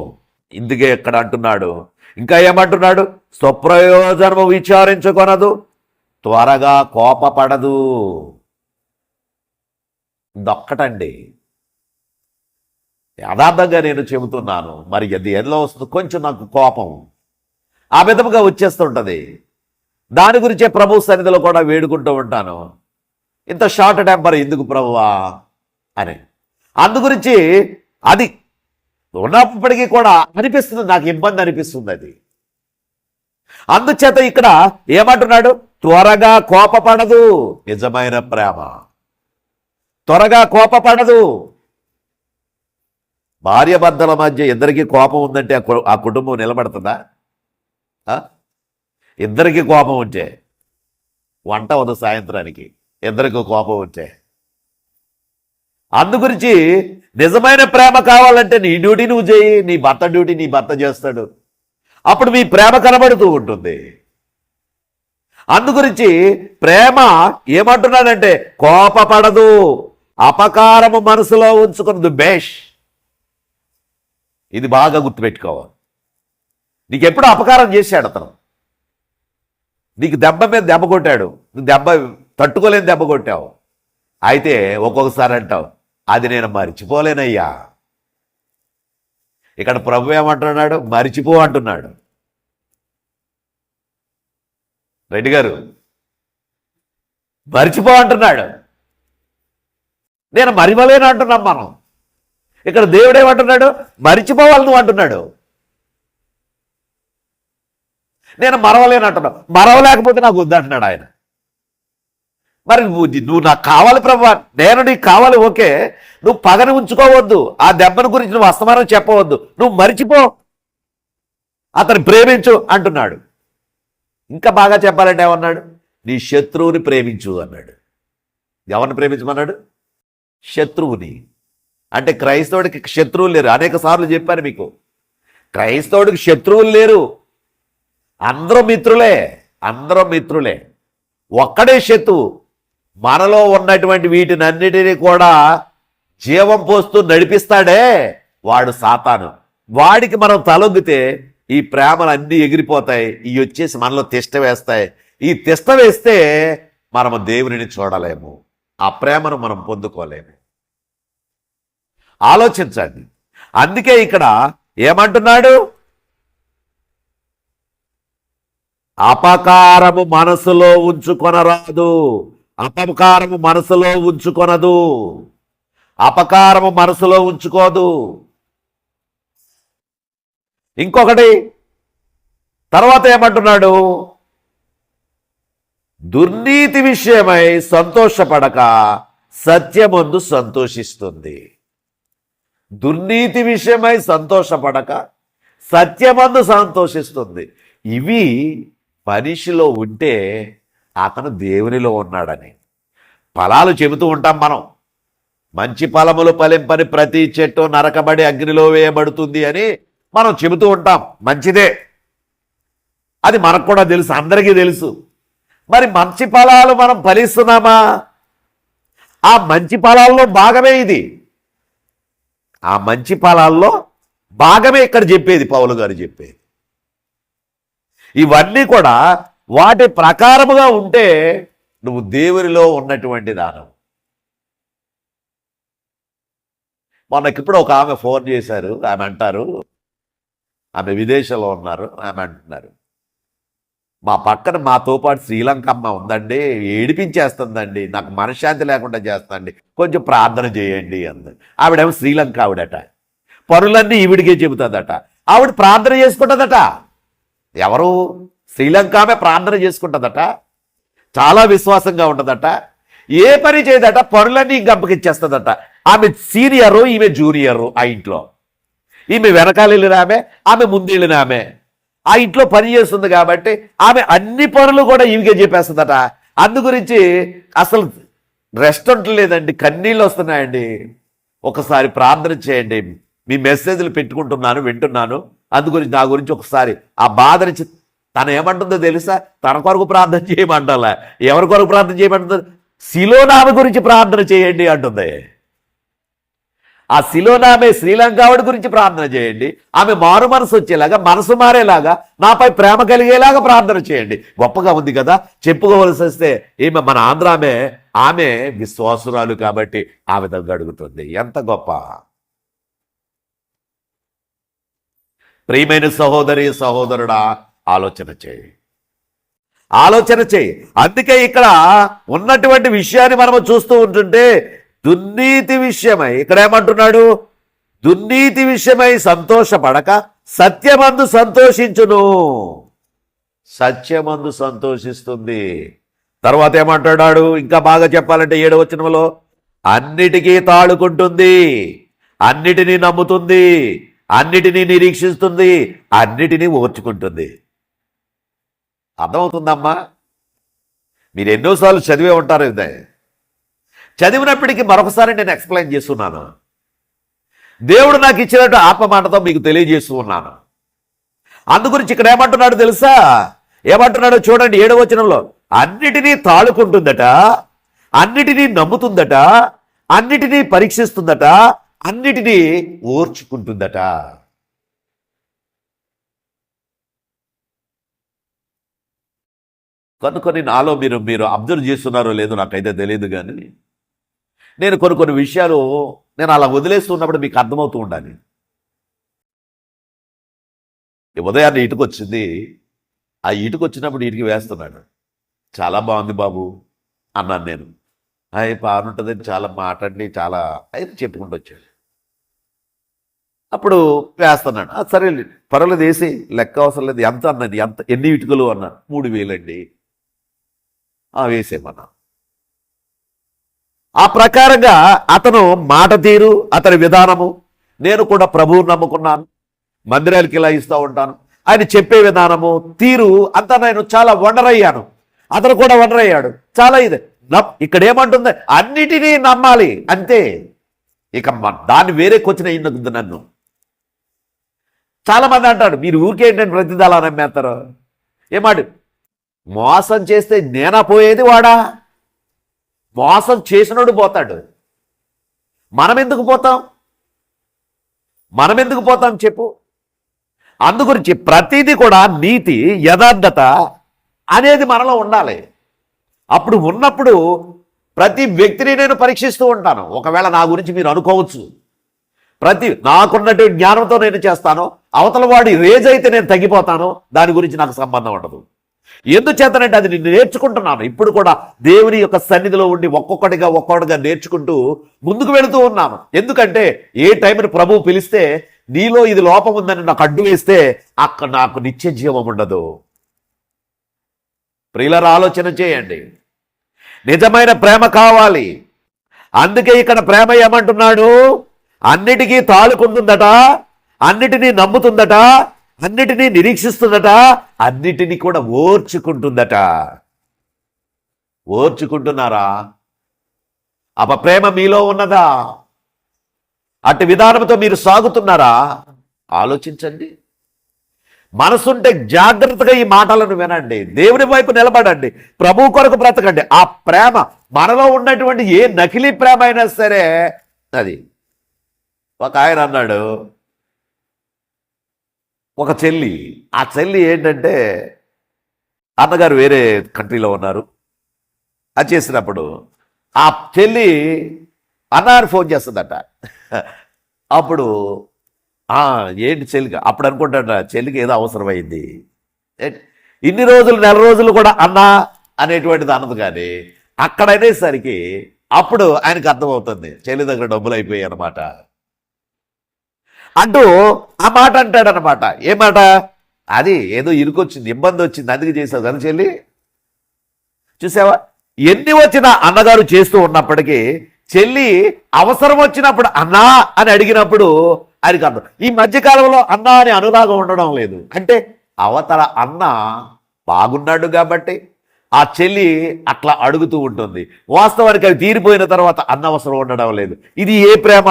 S1: ఇందుకే ఇక్కడ అంటున్నాడు, ఇంకా ఏమంటున్నాడు? స్వప్రయోజనము విచారించుకొనదు, త్వరగా కోపపడదు. దొక్కటండి. యథార్థంగా నేను చెబుతున్నాను. మరి అది ఎలా వస్తుంది? కొంచెం నాకు కోపం ఆ విధముగా వచ్చేస్తుంటుంది. దాని గురించే ప్రభు సన్నిధిలో కూడా వేడుకుంటూ ఉంటాను, ఇంత షార్ట్ టెంపర్ ఎందుకు ప్రభువా అని. అందుగురించి అది ఉన్నప్పటికీ కూడా అనిపిస్తుంది, నాకు ఇబ్బంది అనిపిస్తుంది అది. అందుచేత ఇక్కడ ఏమంటున్నాడు? త్వరగా కోపపడదు. నిజమైన ప్రేమ త్వరగా కోపపడదు. భార్యాభర్తల మధ్య ఇద్దరికి కోపం ఉందంటే ఆ కుటుంబం నిలబడుతుందా? ఇద్దరికి కోపం ఉంటే వంట వద్దు సాయంత్రానికి, ఇద్దరికి కోపం ఉంటే. అందుగురించి నిజమైన ప్రేమ కావాలంటే నీ డ్యూటీ నువ్వు చేయి, నీ భర్త డ్యూటీ నీ భర్త చేస్తాడు. అప్పుడు మీ ప్రేమ కనబడుతూ ఉంటుంది. అందుగురించి ప్రేమ ఏమంటున్నాడంటే కోపపడదు, అపకారము మనసులో ఉంచుకున్నది బేష్. ఇది బాగా గుర్తుపెట్టుకోవాలి. నీకు ఎప్పుడు అపకారం చేశాడు అతను, నీకు దెబ్బ మీద దెబ్బ కొట్టాడు, నువ్వు దెబ్బ తట్టుకోలేని దెబ్బ కొట్టావు. అయితే ఒక్కొక్కసారి అంటావు అది నేను మరిచిపోలేనయ్యా. ఇక్కడ ప్రభు ఏమంటున్నాడు? మరిచిపో అంటున్నాడు. రెడ్డి గారు మరిచిపో అంటున్నాడు. నేను మరిమలేను అంటున్నాం మనం. ఇక్కడ దేవుడు ఏమంటున్నాడు? మరిచిపోవాలి నువ్వు అంటున్నాడు. నేను మరవలేను అంటున్నావు, మరవలేకపోతే నాకు వద్దంటున్నాడు ఆయన. మరి నువ్వు నాకు కావాలి ప్రభా, నేను నీకు కావాలి, ఓకే, నువ్వు పగని ఉంచుకోవద్దు, ఆ దెబ్బను గురించి నువ్వు అస్తమానం చెప్పవద్దు, నువ్వు మరిచిపో, అతను ప్రేమించు అంటున్నాడు. ఇంకా బాగా చెప్పాలంటే ఏమన్నాడు? నీ శత్రువుని ప్రేమించు అన్నాడు. ఎవరిని ప్రేమించమన్నాడు? శత్రువుని. అంటే క్రైస్తవుడికి శత్రువులు లేరు. అనేక సార్లు చెప్పాను మీకు, క్రైస్తవుడికి శత్రువులు లేరు, అందరూ మిత్రులే, అందరూ మిత్రులే. ఒక్కడే శత్రువు, మనలో ఉన్నటువంటి వీటిని అన్నిటినీ కూడా జీవం పోస్తూ నడిపిస్తాడే వాడు సాతాను. వాడికి మనం తలొగ్గితే ఈ ప్రేమలు అన్నీ ఎగిరిపోతాయి, ఇవి వచ్చేసి మనలో తిష్ట వేస్తాయి. ఈ తిష్ట వేస్తే మనము దేవునిని చూడలేము, ఆ ప్రేమను మనం పొందుకోలేము. ఆలోచించండి. అందుకే ఇక్కడ ఏమంటున్నాడు? అపకారము మనసులో ఉంచుకొనరాదు. అపకారము మనసులో ఉంచుకొనదు, అపకారము మనసులో ఉంచుకోదు. ఇంకొకటి తర్వాత ఏమంటున్నాడు? దుర్నీతి విషయమై సంతోషపడక సత్యమందు సంతోషిస్తుంది. దుర్నీతి విషయమై సంతోషపడక సత్యమందు సంతోషిస్తుంది. ఇవి మనిషిలో ఉంటే అతను దేవునిలో ఉన్నాడని. ఫలాలు చెబుతూ ఉంటాం మనం, మంచి ఫలములు ఫలింపని ప్రతి చెట్టు నరకబడి అగ్నిలో వేయబడుతుంది అని మనం చెబుతూ ఉంటాం. మంచిదే, అది మనకు కూడా తెలుసు, అందరికీ తెలుసు. మరి మంచి ఫలాలు మనం ఫలిస్తున్నామా? ఆ మంచి ఫలాల్లో భాగమే ఇది. ఆ మంచి ఫలాల్లో భాగమే ఇక్కడ చెప్పేది, పౌలు గారు చెప్పేది. ఇవన్నీ కూడా వాటి ప్రకారముగా ఉంటే నువ్వు దేవునిలో ఉన్నటువంటి దానం. మొన్నకిప్పుడు ఒక ఆమె ఫోన్ చేశారు. ఆమె అంటారు, ఆమె విదేశంలో ఉన్నారు. ఆమె అంటున్నారు, మా పక్కన మాతో పాటు శ్రీలంకమ్మ ఉందండి, ఏడిపించేస్తుందండి, నాకు మనశ్శాంతి లేకుండా చేస్తుందండి, కొంచెం ప్రార్థన చేయండి అంది. ఆవిడేమో శ్రీలంక ఆవిడట, పనులన్నీ ఈవిడికే చెబుతుందట. ఆవిడ ప్రార్థన చేసుకుంటుందట. ఎవరు? శ్రీలంక ఆమె ప్రార్థన చేసుకుంటుందట, చాలా విశ్వాసంగా ఉంటుందట, ఏ పని చేయదట, పనులన్నీ గంపకిచ్చేస్తుందట. ఆమె సీనియరు, ఈమె జూనియరు. ఆ ఇంట్లో ఈమె వెనకాల వెళ్ళిన ఆమె, ఆమె ముందు వెళ్ళిన ఆమె. ఆ ఇంట్లో పని చేస్తుంది కాబట్టి ఆమె అన్ని పనులు కూడా ఈమెకే చెప్పేస్తుందట. అందు గురించి అసలు రెస్ట్ ఉండలేదండి, కన్నీళ్ళు వస్తున్నాయండి. ఒకసారి ప్రార్థన చేయండి, మీ మెసేజ్లు పెట్టుకుంటున్నాను, వింటున్నాను, అందు గురించి నా గురించి ఒకసారి ఆ బాధ నుంచి. తను ఏమంటుందో తెలుసా? తన కొరకు ప్రార్థన చేయమంటాలా? ఎవరి కొరకు ప్రార్థన చేయమంటుంది? సిలోనామె గురించి ప్రార్థన చేయండి అంటుంది. ఆ సిలోనామె శ్రీలంక ఆవిడ గురించి ప్రార్థన చేయండి, ఆమె మారు మనసు వచ్చేలాగా, మనసు మారేలాగా, నాపై ప్రేమ కలిగేలాగా ప్రార్థన చేయండి. గొప్పగా ఉంది కదా. చెప్పుకోవలసి వస్తే ఈమె మన ఆంధ్ర ఆమె విశ్వాసురాలు కాబట్టి ఆ విధంగా అడుగుతుంది. ఎంత గొప్ప! ప్రియమైన సహోదరి సహోదరుడా, ఆలోచన చేయి, ఆలోచన చేయి. అందుకే ఇక్కడ ఉన్నటువంటి విషయాన్ని మనము చూస్తూ ఉంటుంటే దుర్నీతి విషయమై ఇక్కడ ఏమంటున్నాడు? దుర్నీతి విషయమై సంతోషపడక సత్యమందు సంతోషించును. సత్యమందు సంతోషిస్తుంది. తర్వాత ఏమంటున్నాడు? ఇంకా బాగా చెప్పాలంటే 7వ వచనంలో, అన్నిటికీ తాళుకుంటుంది, అన్నిటినీ నమ్ముతుంది, అన్నిటినీ నిరీక్షిస్తుంది, అన్నిటినీ ఓర్చుకుంటుంది. అర్థమవుతుందమ్మా? మీరు ఎన్నోసార్లు చదివే ఉంటారు. ఇదే చదివినప్పటికీ మరొకసారి నేను ఎక్స్ప్లెయిన్ చేస్తున్నాను. దేవుడు నాకు ఇచ్చినట్టు ఆత్మ మాటతో మీకు తెలియజేస్తూ ఉన్నాను. అందుగురించి ఇక్కడ ఏమంటున్నాడు తెలుసా? ఏమంటున్నాడో చూడండి 7వ వచనంలో, అన్నిటినీ తాళుకుంటుందట, అన్నిటినీ నమ్ముతుందట, అన్నిటినీ పరీక్షిస్తుందట, అన్నిటినీ ఓర్చుకుంటుందట. కొన్ని నాలో మీరు అబ్జర్వ్ చేస్తున్నారో లేదో నాకైతే తెలియదు, కానీ నేను కొన్ని విషయాలు నేను అలా వదిలేస్తున్నప్పుడు మీకు అర్థమవుతూ ఉండాలి. ఉదయాన్నే ఇటుకు వచ్చింది, ఆ ఇటుకు వచ్చినప్పుడు ఇటుకి వేస్తున్నాడు. చాలా బాగుంది బాబు అన్నాను నేను. బాగుంటుందని చాలా మాట్లాడి చాలా అయితే చెప్పుకుంటూ వచ్చాడు. అప్పుడు వేస్తున్నాడు. సరే పర్వాలేదు వేసి, లెక్క అవసరం లేదు. ఎంత అన్నది, ఎంత ఎన్ని ఇటుకలు అన్నా. 3,000 అండి. వేసేమన్నా. ఆ ప్రకారంగా అతను మాట తీరు, అతని విధానము, నేను కూడా ప్రభువుని నమ్ముకున్నాను, మందిరాలకి ఇలా ఇస్తూ ఉంటాను, ఆయన చెప్పే విధానము తీరు అంతా నేను చాలా వండర్ అయ్యాను. అతను కూడా వండర్ అయ్యాడు. చాలా ఇది ఇక్కడ ఏమంటుంది, అన్నిటినీ నమ్మాలి అంతే. ఇక దాన్ని వేరే క్వశ్చన్ అయ్యింది నన్ను. చాలా మంది అంటాడు, మీరు ఊరికేంటంటే ప్రతిదీ అలా నమ్మేస్తారు. ఏమాట మోసం చేస్తే నేనా పోయేది, వాడా? మోసం చేసినోడు పోతాడు. మనం ఎందుకు పోతాం చెప్పు. అందుగురించి ప్రతిదీ కూడా నీతి, యథార్థత అనేది మనలో ఉండాలి. అప్పుడు ఉన్నప్పుడు ప్రతి వ్యక్తిని నేను పరీక్షిస్తూ ఉంటాను. ఒకవేళ నా గురించి మీరు అనుకోవచ్చు, నాకున్నటువంటి జ్ఞానంతో నేను చేస్తాను, అవతల వాడి రేజ్ అయితే నేను తగ్గిపోతాను, దాని గురించి నాకు సంబంధం ఉండదు. ఎందుచేతనంటే అది నేను నేర్చుకుంటున్నాను. ఇప్పుడు కూడా దేవుని యొక్క సన్నిధిలో ఉండి ఒక్కొక్కటిగా నేర్చుకుంటూ ముందుకు వెళుతూ ఉన్నాను. ఎందుకంటే ఏ టైంని ప్రభువు పిలిస్తే నీలో ఇది లోపం ఉందని నాకు అడ్డు వేస్తే అక్కడ నాకు నిత్య జీవం ఉండదు. ప్రియులారా, ఆలోచన చేయండి. నిజమైన ప్రేమ కావాలి. అందుకే ఇక్కడ ప్రేమ ఏమంటున్నాడు, అన్నిటికీ తాళుకుంటుందట, అన్నిటినీ నమ్ముతుందట, అన్నిటినీ నిరీక్షిస్తుందట, అన్నిటినీ కూడా ఓర్చుకుంటుందట. ఓర్చుకుంటున్నారా? ప్రేమ మీలో ఉన్నదా? అటు విధానంతో మీరు సాగుతున్నారా? ఆలోచించండి. మనసుంటే జాగ్రత్తగా ఈ మాటలను వినండి. దేవుని వైపు నిలబడండి. ప్రభు కొరకు బ్రతకండి. ఆ ప్రేమ మనలో ఉన్నటువంటి ఏ నకిలీ ప్రేమ అయినా సరే అది. ఒక ఆయన అన్నాడు, ఒక చెల్లి, ఆ చెల్లి ఏంటంటే అన్నగారు వేరే కంట్రీలో ఉన్నారు. అది చేసినప్పుడు ఆ చెల్లి అన్నగారు ఫోన్ చేస్తుందట. అప్పుడు ఏంటి చెల్లికి, అప్పుడు అనుకుంటాడ చెల్లికి ఏదో అవసరమైంది. ఇన్ని రోజులు, నెల రోజులు కూడా అన్నా అనేటువంటిది అన్నది. కానీ అక్కడనేసరికి అప్పుడు ఆయనకు అర్థమవుతుంది చెల్లి దగ్గర డబ్బులు అయిపోయాయి అన్నమాట. అంటూ ఆ మాట అంటాడనమాట. ఏ మాట? అది ఏదో ఇరుకొచ్చింది, ఇబ్బంది వచ్చింది, అందుకే చేసావు కదా చెల్లి. చూసావా, ఎన్ని వచ్చినా అన్నగారు చేస్తూ ఉన్నప్పటికీ చెల్లి అవసరం వచ్చినప్పుడు అన్నా అని అడిగినప్పుడు ఆయనకి అర్థం. ఈ మధ్యకాలంలో అన్నా అని అనురాగం ఉండడం లేదు. అంటే అవతల అన్న బాగున్నాడు కాబట్టి ఆ చెల్లి అట్లా అడుగుతూ ఉంటుంది. వాస్తవానికి అవి తీరిపోయిన తర్వాత అన్న అవసరం ఉండడం లేదు. ఇది ఏ ప్రేమ?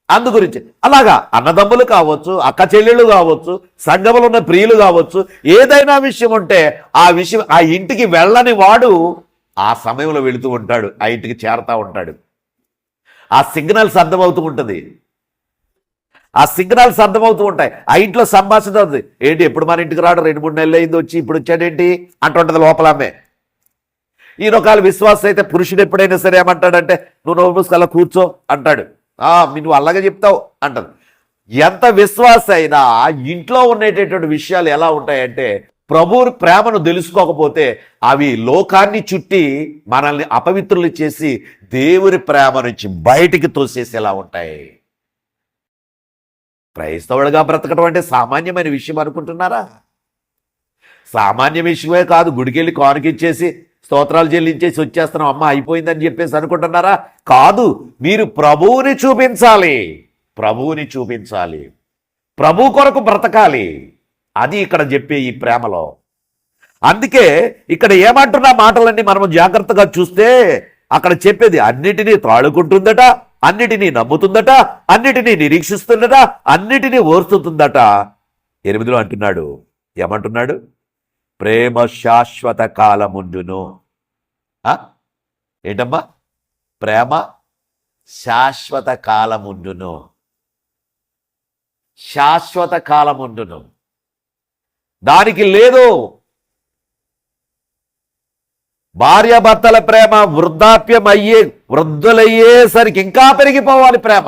S1: అందు గురించి అలాగా అన్నదమ్ములు కావచ్చు, అక్క చెల్లెళ్ళు కావచ్చు, సంఘములు ఉన్న ప్రియులు కావచ్చు, ఏదైనా విషయం ఉంటే ఆ విషయం ఆ ఇంటికి వెళ్ళని వాడు ఆ సమయంలో వెళుతూ ఉంటాడు, ఆ ఇంటికి చేరతా ఉంటాడు. ఆ సిగ్నల్స్ అర్థమవుతూ ఉంటుంది, ఆ సిగ్నల్స్ అర్థమవుతూ ఉంటాయి. ఆ ఇంట్లో సంభాషణ అవుతుంది. ఏంటి ఎప్పుడు మన ఇంటికి రాడు, 2-3 నెలలు అయింది వచ్చి, ఇప్పుడు వచ్చాడేంటి అంటుంటది లోపలమ్మే. ఈ రకాల విశ్వాసం అయితే పురుషుడు ఎప్పుడైనా సరే ఏమంటాడంటే, నువ్వు నోరు మూసుకు అలా కూర్చో అంటాడు. నువ్వు అలాగే చెప్తావు అంటారు. ఎంత విశ్వాస అయినా ఇంట్లో ఉండేటటువంటి విషయాలు ఎలా ఉంటాయంటే, ప్రభు ప్రేమను తెలుసుకోకపోతే అవి లోకాన్ని చుట్టి మనల్ని అపవిత్రులు చేసి దేవుని ప్రేమ నుంచి బయటికి తోసేసేలా ఉంటాయి. క్రైస్తవుడిగా బ్రతకడం అంటే సామాన్యమైన విషయం అనుకుంటున్నారా? సామాన్య విషయమే కాదు. గుడికెళ్ళి కానుకిచ్చేసి స్తోత్రాలు చెల్లించేసి వచ్చేస్తున్నాం, అమ్మ అయిపోయిందని చెప్పేసి అనుకుంటున్నారా? కాదు. మీరు ప్రభువుని చూపించాలి, ప్రభువుని చూపించాలి, ప్రభు కొరకు బ్రతకాలి. అది ఇక్కడ చెప్పే ఈ ప్రేమలో. అందుకే ఇక్కడ ఏమంటున్న మాటలన్నీ మనం జాగ్రత్తగా చూస్తే అక్కడ చెప్పేది అన్నిటినీ తాళుకుంటుందట, అన్నిటినీ నమ్ముతుందట, అన్నిటినీ నిరీక్షిస్తుందట, అన్నిటినీ ఓర్చుతుందట. 8లో అంటున్నాడు, ఏమంటున్నాడు? ప్రేమ శాశ్వత కాలముండును. ఏంటమ్మా? ప్రేమ శాశ్వత కాలముండును, శాశ్వత కాలముండును. దానికి లేదు. భార్యాభర్తల ప్రేమ వృద్ధాప్యం వృద్ధులయ్యేసరికి ఇంకా పెరిగిపోవాలి ప్రేమ.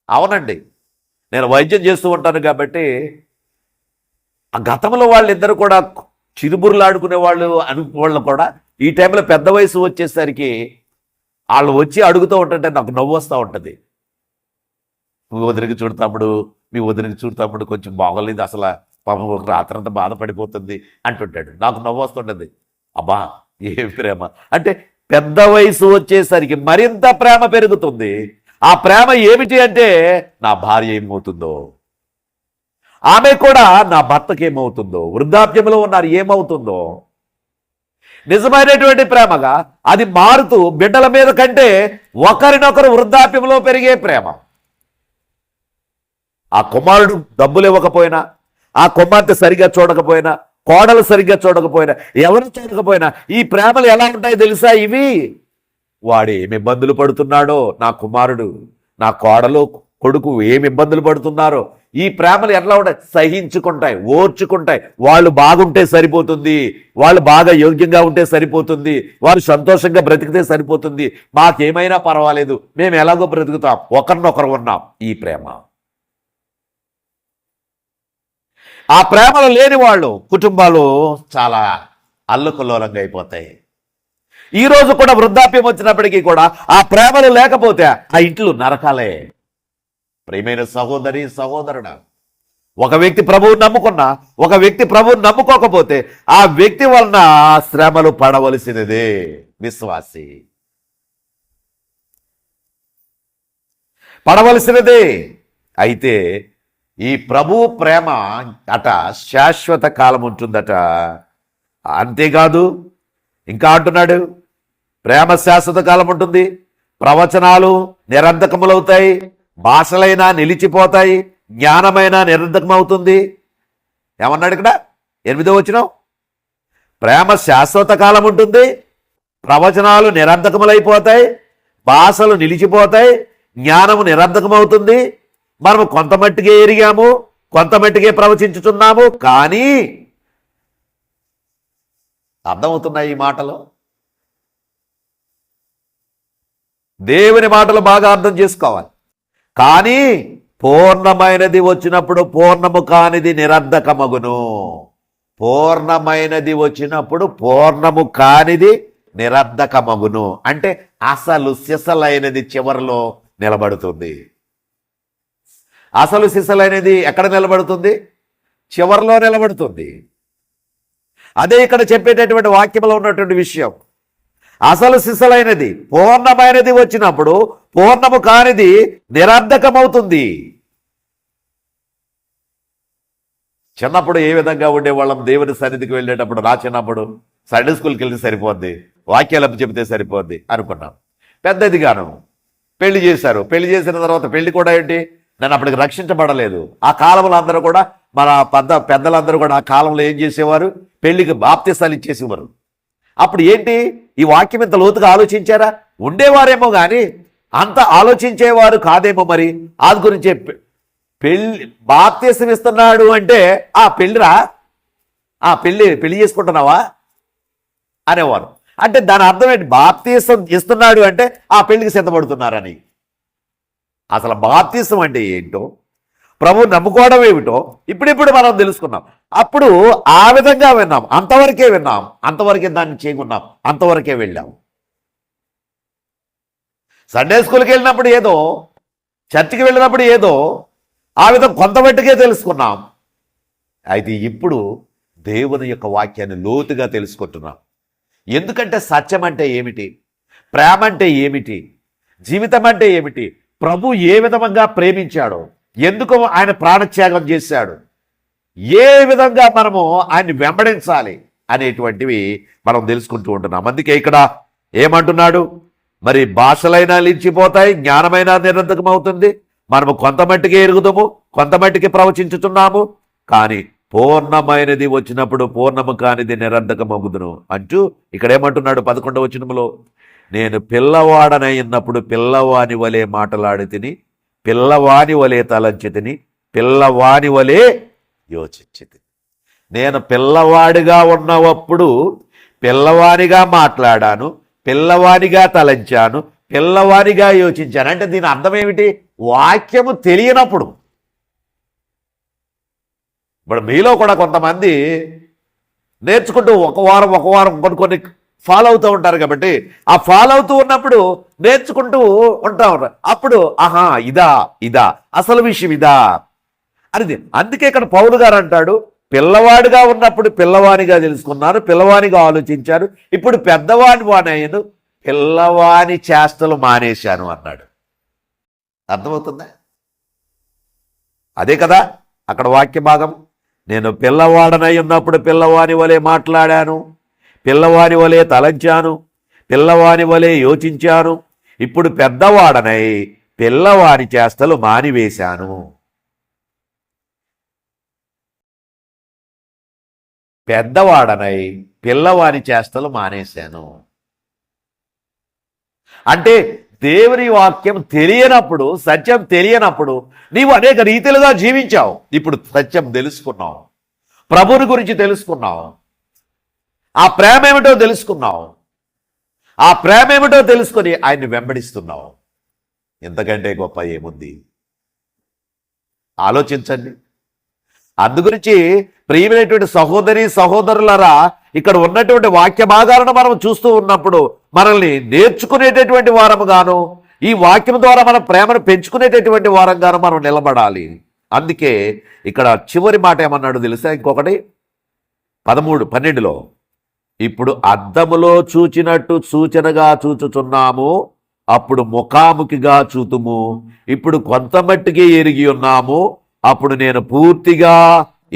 S1: అవునండి, నేను వైద్యం చేస్తూ ఉంటాను కాబట్టి ఆ గతంలో వాళ్ళిద్దరు కూడా చిరుబురులాడుకునే వాళ్ళు కూడా ఈ టైంలో పెద్ద వయసు వచ్చేసరికి వాళ్ళు వచ్చి అడుగుతూ ఉంటుంటే నాకు నవ్వు వస్తూ ఉంటుంది. మీ వదిలికి చూడు తమ్ముడు, మీ వదిలికి చూడు తమ్ముడు కొంచెం బాగోలేదు అసలు, పాపం ఒక రాత్రంతా బాధపడిపోతుంది అంటుంటాడు. నాకు నవ్వు వస్తుంటుంది. అబ్బా ఏం ప్రేమ అంటే, పెద్ద వయసు వచ్చేసరికి మరింత ప్రేమ పెరుగుతుంది. ఆ ప్రేమ ఏమిటి అంటే, నా భార్య ఏమవుతుందో, ఆమె కూడా నా భర్తకి ఏమవుతుందో, వృద్ధాప్యంలో ఉన్నారు ఏమవుతుందో. నిజమైనటువంటి ప్రేమగా అది మారుతూ బిడ్డల మీద కంటే ఒకరినొకరు వృద్ధాప్యంలో పెరిగే ప్రేమ. ఆ కుమారుడు డబ్బులు ఇవ్వకపోయినా, ఆ కుమార్తె సరిగ్గా చూడకపోయినా, కోడలు సరిగ్గా చూడకపోయినా, ఎవరు చూడకపోయినా ఈ ప్రేమలు ఎలా ఉంటాయి తెలుసా? ఇవి వాడు ఏమి ఇబ్బందులు పడుతున్నాడో, నా కుమారుడు నా కోడలు కొడుకు ఏమి ఇబ్బందులు పడుతున్నారో, ఈ ప్రేమలు ఎట్లా ఉంటాయి? సహించుకుంటాయి, ఓర్చుకుంటాయి. వాళ్ళు బాగుంటే సరిపోతుంది, వాళ్ళు బాగా యోగ్యంగా ఉంటే సరిపోతుంది, వారు సంతోషంగా బ్రతికితే సరిపోతుంది, మాకేమైనా పర్వాలేదు, మేము ఎలాగో బ్రతుకుతాం, ఒకరినొకరు ఉన్నాం. ఈ ప్రేమ. ఆ ప్రేమలు లేని వాళ్ళు కుటుంబాలు చాలా అల్లకల్లోలంగా అయిపోతాయి. ఈ రోజు కూడా వృద్ధాప్యం వచ్చినప్పటికీ కూడా ఆ ప్రేమలు లేకపోతే ఆ ఇంట్లో నరకాలే. ప్రియమైన సహోదరి సహోదరుడు, ఒక వ్యక్తి ప్రభువుని నమ్ముకున్నా, ఒక వ్యక్తి ప్రభువుని నమ్ముకోకపోతే ఆ వ్యక్తి వలన శ్రమలు పడవలసినదే. విశ్వాసి పడవలసినదే. అయితే ఈ ప్రభు ప్రేమ అట శాశ్వత కాలం ఉంటుందట. అంతేకాదు ఇంకా అంటున్నాడు, ప్రేమ శాశ్వత కాలం ఉంటుంది, ప్రవచనాలు నిరర్ధకములవుతాయి, భాషలైనా నిలిచిపోతాయి, జ్ఞానమైనా నిరర్ధకమవుతుంది. ఏమన్నాడు ఇక్కడ 8వ వచనం? ప్రేమ శాశ్వత కాలం ఉంటుంది, ప్రవచనాలు నిరర్ధకములైపోతాయి, భాషలు నిలిచిపోతాయి, జ్ఞానము నిరర్ధకమవుతుంది. మనము కొంతమట్టుకే ఎరిగాము, కొంతమట్టుకే ప్రవచించుతున్నాము. కానీ అర్థమవుతున్నాయి ఈ మాటలు? దేవుని మాటలు బాగా అర్థం చేసుకోవాలి. కానీ పూర్ణమైనది వచ్చినప్పుడు పూర్ణము కానిది నిరర్ధకమగును. పూర్ణమైనది వచ్చినప్పుడు పూర్ణము కానిది నిరర్ధకమగును అంటే అసలు సిసలైనది చివరిలో నిలబడుతుంది. అసలు సిసలైనది ఎక్కడ నిలబడుతుంది? చివరిలో నిలబడుతుంది. అదే ఇక్కడ చెప్పేటటువంటి వాక్యంలో ఉన్నటువంటి విషయం. అసలు సిసలైనది పూర్ణమైనది వచ్చినప్పుడు పూర్ణము కానిది నిరర్ధకమవుతుంది. చిన్నప్పుడు ఏ విధంగా ఉండేవాళ్ళం? దేవుని సన్నిధికి వెళ్ళేటప్పుడు, నా చిన్నప్పుడు సండే స్కూల్కి వెళ్తే సరిపోద్ది, వాక్యాలు చెబితే సరిపోద్ది అనుకున్నాం. పెద్దదిగాను పెళ్లి చేశారు. పెళ్లి చేసిన తర్వాత పెళ్లి కూడా ఏంటి, నేను అప్పటికి రక్షించబడలేదు. ఆ కాలంలో అందరూ కూడా, మన పెద్దలందరూ కూడా ఆ కాలంలో ఏం చేసేవారు? పెళ్లికి బాప్తిసాలు ఇచ్చేసేవారు. అప్పుడు ఏంటి, ఈ వాక్యం ఇంత లోతుగా ఆలోచించారా? ఉండేవారేమో కానీ అంత ఆలోచించేవారు కాదేమో. మరి అది గురించి పెళ్లి బాప్తిసం ఇస్తున్నాడు అంటే ఆ పెళ్లిరా, ఆ పెళ్లి చేసుకుంటున్నావా అనేవారు. అంటే దాని అర్థం ఏంటి? బాప్తిసం ఇస్తున్నాడు అంటే ఆ పెళ్లికి సిద్ధపడుతున్నారని. అసలు బాప్తిసం అంటే ఏంటో, ప్రభు నమ్ముకోవడం ఏమిటో ఇప్పుడిప్పుడు మనం తెలుసుకున్నాం. అప్పుడు ఆ విధంగా విన్నాం, అంతవరకే విన్నాం, అంతవరకే దాన్ని చేయకున్నాం, అంతవరకే వెళ్ళాం. సండే స్కూల్కి వెళ్ళినప్పుడు ఏదో, చర్చికి వెళ్ళినప్పుడు ఏదో, ఆ విధం కొంతమట్టుకే తెలుసుకున్నాం. అయితే ఇప్పుడు దేవుని యొక్క వాక్యాన్ని లోతుగా తెలుసుకుంటున్నాం. ఎందుకంటే సత్యం అంటే ఏమిటి, ప్రేమ అంటే ఏమిటి, జీవితం అంటే ఏమిటి, ప్రభు ఏ విధంగా ప్రేమించాడో, ఎందుకు ఆయన ప్రాణత్యాగం చేశాడు, ఏ విధంగా మనము ఆయన్ని వెంబడించాలి అనేటువంటివి మనం తెలుసుకుంటూ ఉంటున్నాం. అందుకే ఇక్కడ ఏమంటున్నాడు, మరి భాషలైనా నిలిచిపోతాయి, జ్ఞానమైనా నిరర్ధకమవుతుంది, మనము కొంతమట్టికే ఎరుగుదాము, కొంతమట్టికి ప్రవచించుతున్నాము, కానీ పూర్ణమైనది వచ్చినప్పుడు పూర్ణము కానిది నిరర్ధకమగుదును అంటూ ఇక్కడ ఏమంటున్నాడు 11వ వచనములో, నేను పిల్లవాడనైనప్పుడు పిల్లవాని వలె మాటలాడి తిని, పిల్లవాని వలె తలంచి తిని, పిల్లవాని వలె యోచించి తిని. నేను పిల్లవాడిగా ఉన్నప్పుడు పిల్లవానిగా మాట్లాడాను, పిల్లవానిగా తలంచాను, పిల్లవానిగా యోచించాను. అంటే దీని అర్థం ఏమిటి? వాక్యము తెలియనప్పుడు. ఇప్పుడు మీలో కూడా కొంతమంది నేర్చుకుంటూ ఒక వారం కొన్ని ఫాలో అవుతూ ఉంటారు కాబట్టి ఆ ఫాలో అవుతూ ఉన్నప్పుడు నేర్చుకుంటూ ఉంటా ఉంటారు. అప్పుడు ఆహా ఇదా ఇదా అసలు విషయం ఇదా అనేది. అందుకే ఇక్కడ పౌలు గారు అంటాడు, పిల్లవాడిగా ఉన్నప్పుడు పిల్లవానిగా తెలుసుకున్నాను, పిల్లవానిగా ఆలోచించాను, ఇప్పుడు పెద్దవాని వానయ్యను, పిల్లవాని చేష్టలు మానేశాను అన్నాడు. అర్థమవుతుందా? అదే కదా అక్కడ వాక్య భాగం. నేను పిల్లవాడనై ఉన్నప్పుడు పిల్లవాని వలె మాట్లాడాను, పిల్లవాని వలె తలంచాను, పిల్లవాని వలె యోచించాను, ఇప్పుడు పెద్దవాడనై పిల్లవాని చేష్టలు మానివేశాను. పెద్దవాడనై పిల్లవాని చేష్టలు మానేశాను అంటే దేవుని వాక్యం తెలియనప్పుడు, సత్యం తెలియనప్పుడు నీవు అనేక రీతిలుగా జీవించావు. ఇప్పుడు సత్యం తెలుసుకున్నావు, ప్రభుని గురించి తెలుసుకున్నావు, ఆ ప్రేమ ఏమిటో తెలుసుకున్నావు, ఆ ప్రేమ ఏమిటో తెలుసుకొని ఆయన్ని వెంబడిస్తున్నావు. ఇంతకంటే గొప్ప ఏముంది? ఆలోచించండి. అందుగురించి ప్రియమైనటువంటి సహోదరి సహోదరులరా, ఇక్కడ ఉన్నటువంటి వాక్య భాగాలను మనం చూస్తూ ఉన్నప్పుడు మనల్ని నేర్చుకునేటటువంటి వారముగాను, ఈ వాక్యం ద్వారా మన ప్రేమను పెంచుకునేటటువంటి వారంగాను మనం నిలబడాలి. అందుకే ఇక్కడ చివరి మాట ఏమన్నాడు తెలుసా? ఇంకొకటి 13-12లో, ఇప్పుడు అద్దములో చూచినట్టు సూచనగా చూచుచున్నాము, అప్పుడు ముఖాముఖిగా చూతుము, ఇప్పుడు కొంత మట్టికి ఎరిగి ఉన్నాము, అప్పుడు నేను పూర్తిగా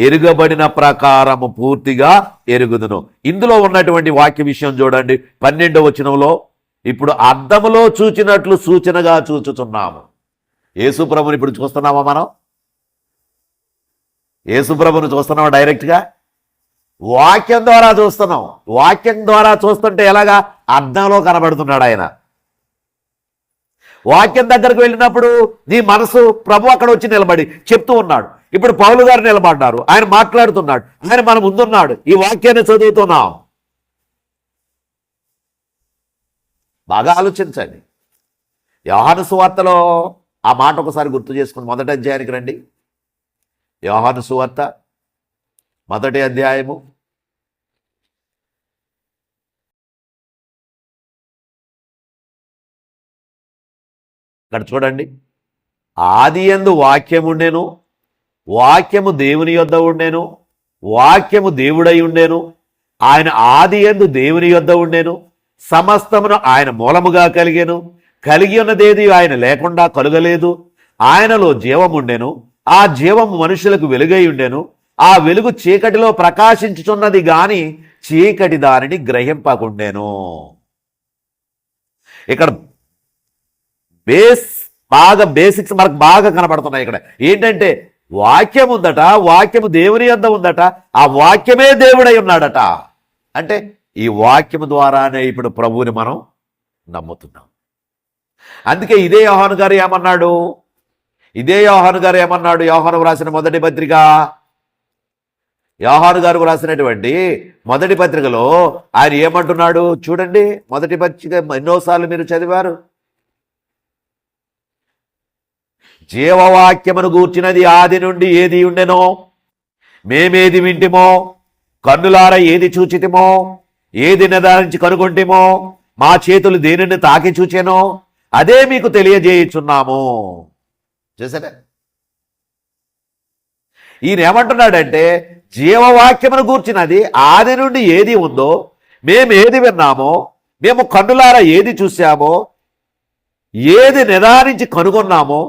S1: ఎరుగబడిన ప్రకారము పూర్తిగా ఎరుగుదును. ఇందులో ఉన్నటువంటి వాక్య విషయం చూడండి, 12వ వచనంలో, ఇప్పుడు అద్దములో చూచినట్లు సూచనగా చూచుచున్నాము. యేసుప్రభుని ఇప్పుడు చూస్తున్నామా మనం? యేసుప్రభుని చూస్తున్నామా డైరెక్ట్గా? వాక్యం ద్వారా చూస్తున్నాం. వాక్యం ద్వారా చూస్తుంటే ఎలాగా? అద్దంలో కనబడుతున్నాడు ఆయన. వాక్యం దగ్గరకు వెళ్ళినప్పుడు నీ మనసు ప్రభు అక్కడ వచ్చి నిలబడి చెప్తూ ఉన్నాడు. ఇప్పుడు పౌలు గారు నిలబడ్డారు, ఆయన మాట్లాడుతున్నాడు, ఆయన మన ముందున్నాడు, ఈ వాక్యాన్ని చదువుతున్నాం. బాగా ఆలోచించండి. యోహాను సువార్తలో ఆ మాట ఒకసారి గుర్తు చేసుకుని 1వ అధ్యాయానికి రండి. యోహాను సువార్త 1వ అధ్యాయము 1 చూడండి. ఆదియందు వాక్యం ఉండెను, వాక్యము దేవుని యొద్ద ఉండెను, వాక్యము దేవుడై ఉండెను, ఆయన ఆదియందు దేవుని యొద్ద ఉండెను, సమస్తమును ఆయన మూలముగా కలిగెను, కలిగి ఉన్నదేది ఆయన లేకుండా కలుగలేదు, ఆయనలో జీవముండెను, ఆ జీవము మనుషులకు వెలుగై ఉండెను, ఆ వెలుగు చీకటిలో ప్రకాశించుచున్నది గాని చీకటి దానిని గ్రహింపకుండెను. ఇక్కడ బేసిక్స్ మనకు బాగా కనబడుతున్నాయి. ఇక్కడ ఏంటంటే వాక్యం ఉందట, వాక్యము దేవుని యొద్ద ఉందట, ఆ వాక్యమే దేవుడై ఉన్నాడట. అంటే ఈ వాక్యము ద్వారానే ఇప్పుడు ప్రభువుని మనం నమ్ముతున్నాం. అందుకే ఇదే యోహాను గారు ఏమన్నాడు? యోహాను రాసిన మొదటి పత్రిక, యోహాను గారు రాసినటువంటి మొదటి పత్రికలో ఆయన ఏమంటున్నాడు చూడండి. మొదటి పత్రిక ఎన్నోసార్లు మీరు చదివారు. జీవవాక్యమును గూర్చినది ఆది నుండి ఏది ఉండెనో, మేమేది వింటిమో, కన్నులార ఏది చూచితిమో, ఏది నిర్ధారించి కనుగొంటిమో, మా చేతులు దేనిని తాకి చూచెనో అదే మీకు తెలియజేయుచున్నాము. చూసారా? ఈయన ఏమంటున్నాడంటే జీవవాక్యమును గూర్చినది ఆది నుండి ఏది ఉందో, మేము ఏది విన్నామో, మేము కన్నులారా ఏది చూసామో, ఏది నిర్ధారించి కనుగొన్నామో,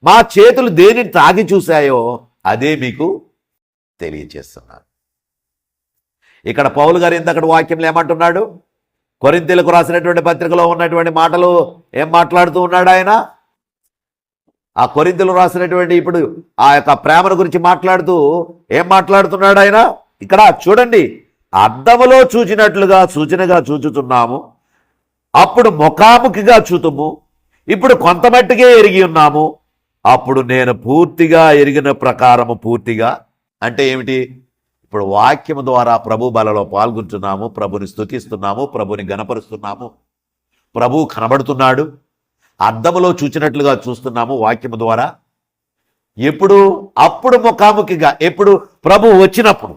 S1: మా చేతులు దేనిని తాగి చూశాయో అదే మీకు తెలియజేస్తున్నాను. ఇక్కడ పౌలు గారు ఇంతకటి వాక్యంలో ఏమంటున్నాడు? కొరింథీయులకు రాసినటువంటి పత్రికలో ఉన్నటువంటి మాటలు ఏం మాట్లాడుతూ ఉన్నాడు ఆయన? ఆ కొరింథీయులు రాసినటువంటి ఇప్పుడు ఆ యొక్క ప్రేమను గురించి మాట్లాడుతూ ఏం మాట్లాడుతున్నాడు ఆయన? ఇక్కడ చూడండి, అద్దములో చూచినట్లుగా సూచనగా చూచుతున్నాము, అప్పుడు ముఖాముఖిగా చూతుము, ఇప్పుడు కొంతమట్టుకే ఎరిగి ఉన్నాము, అప్పుడు నేను పూర్తిగా ఎరిగిన ప్రకారము పూర్తిగా. అంటే ఏమిటి? ఇప్పుడు వాక్యము ద్వారా ప్రభు బలలో పాల్గొంటున్నాము, ప్రభుని స్తుతిస్తున్నాము, ప్రభుని గణపరుస్తున్నాము, ప్రభు కనబడుతున్నాడు, అద్దములో చూచినట్లుగా చూస్తున్నాము వాక్యము ద్వారా. ఎప్పుడు? అప్పుడు ముఖాముఖిగా. ఎప్పుడు? ప్రభు వచ్చినప్పుడు.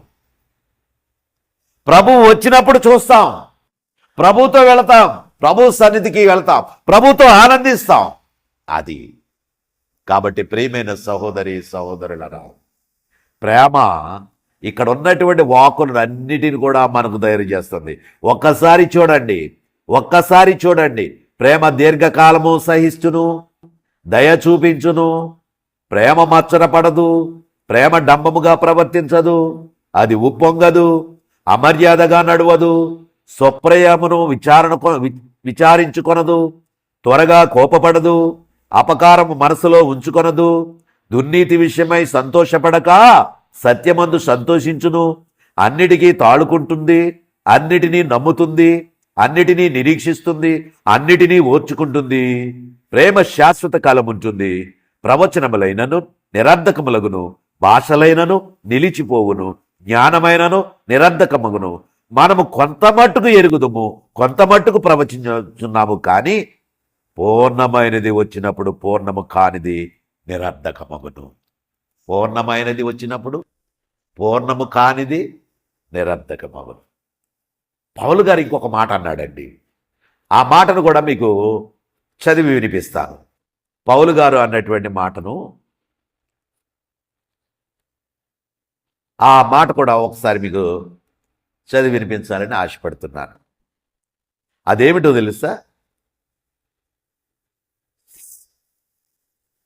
S1: ప్రభు వచ్చినప్పుడు చూస్తాం. ప్రభుతో వెళతాం, ప్రభు సన్నిధికి వెళ్తాం, ప్రభుతో ఆనందిస్తాం. అది కాబట్టి ప్రియమైన సహోదరి సహోదరులరా, ప్రేమ ఇక్కడ ఉన్నటువంటి వాక్కులను అన్నిటిని కూడా మనకు ధైర్యం చేస్తుంది. ఒక్కసారి చూడండి. ప్రేమ దీర్ఘకాలము సహించును, దయ చూపించును, ప్రేమ మచ్చరపడదు, ప్రేమ డంబముగా ప్రవర్తించదు, అది ఉప్పొంగదు, అమర్యాదగా నడవదు, స్వప్రయమును విచారించుకొనదు, త్వరగా కోపపడదు, అపకారము మనసులో ఉంచుకొనదు, దుర్నీతి విషయమై సంతోషపడక సత్యమందు సంతోషించును, అన్నిటికీ తాళుకుంటుంది, అన్నిటినీ నమ్ముతుంది, అన్నిటినీ నిరీక్షిస్తుంది, అన్నిటినీ ఓర్చుకుంటుంది. ప్రేమ శాశ్వత కాలం ఉంటుంది. ప్రవచనములైనను నిరర్ధకములగును, భాషలైనను నిలిచిపోవును, జ్ఞానమైనను నిరర్ధకమగును. మనము కొంత మట్టుకు ఎరుగుదుము, కొంత మట్టుకు ప్రవచించున్నాము, కానీ పూర్ణమైనది వచ్చినప్పుడు పూర్ణము కానిది నిరర్ధకమగును. పూర్ణమైనది వచ్చినప్పుడు పూర్ణము కానిది నిరర్ధకమగును. పౌలు గారు ఇంకొక మాట అన్నాడండి. ఆ మాటను కూడా మీకు చదివి వినిపిస్తాను. పౌలు గారు అన్నటువంటి మాటను, ఆ మాట కూడా ఒకసారి మీకు చదివి వినిపించాలని ఆశపడుతున్నాను. అదేమిటో తెలుసా?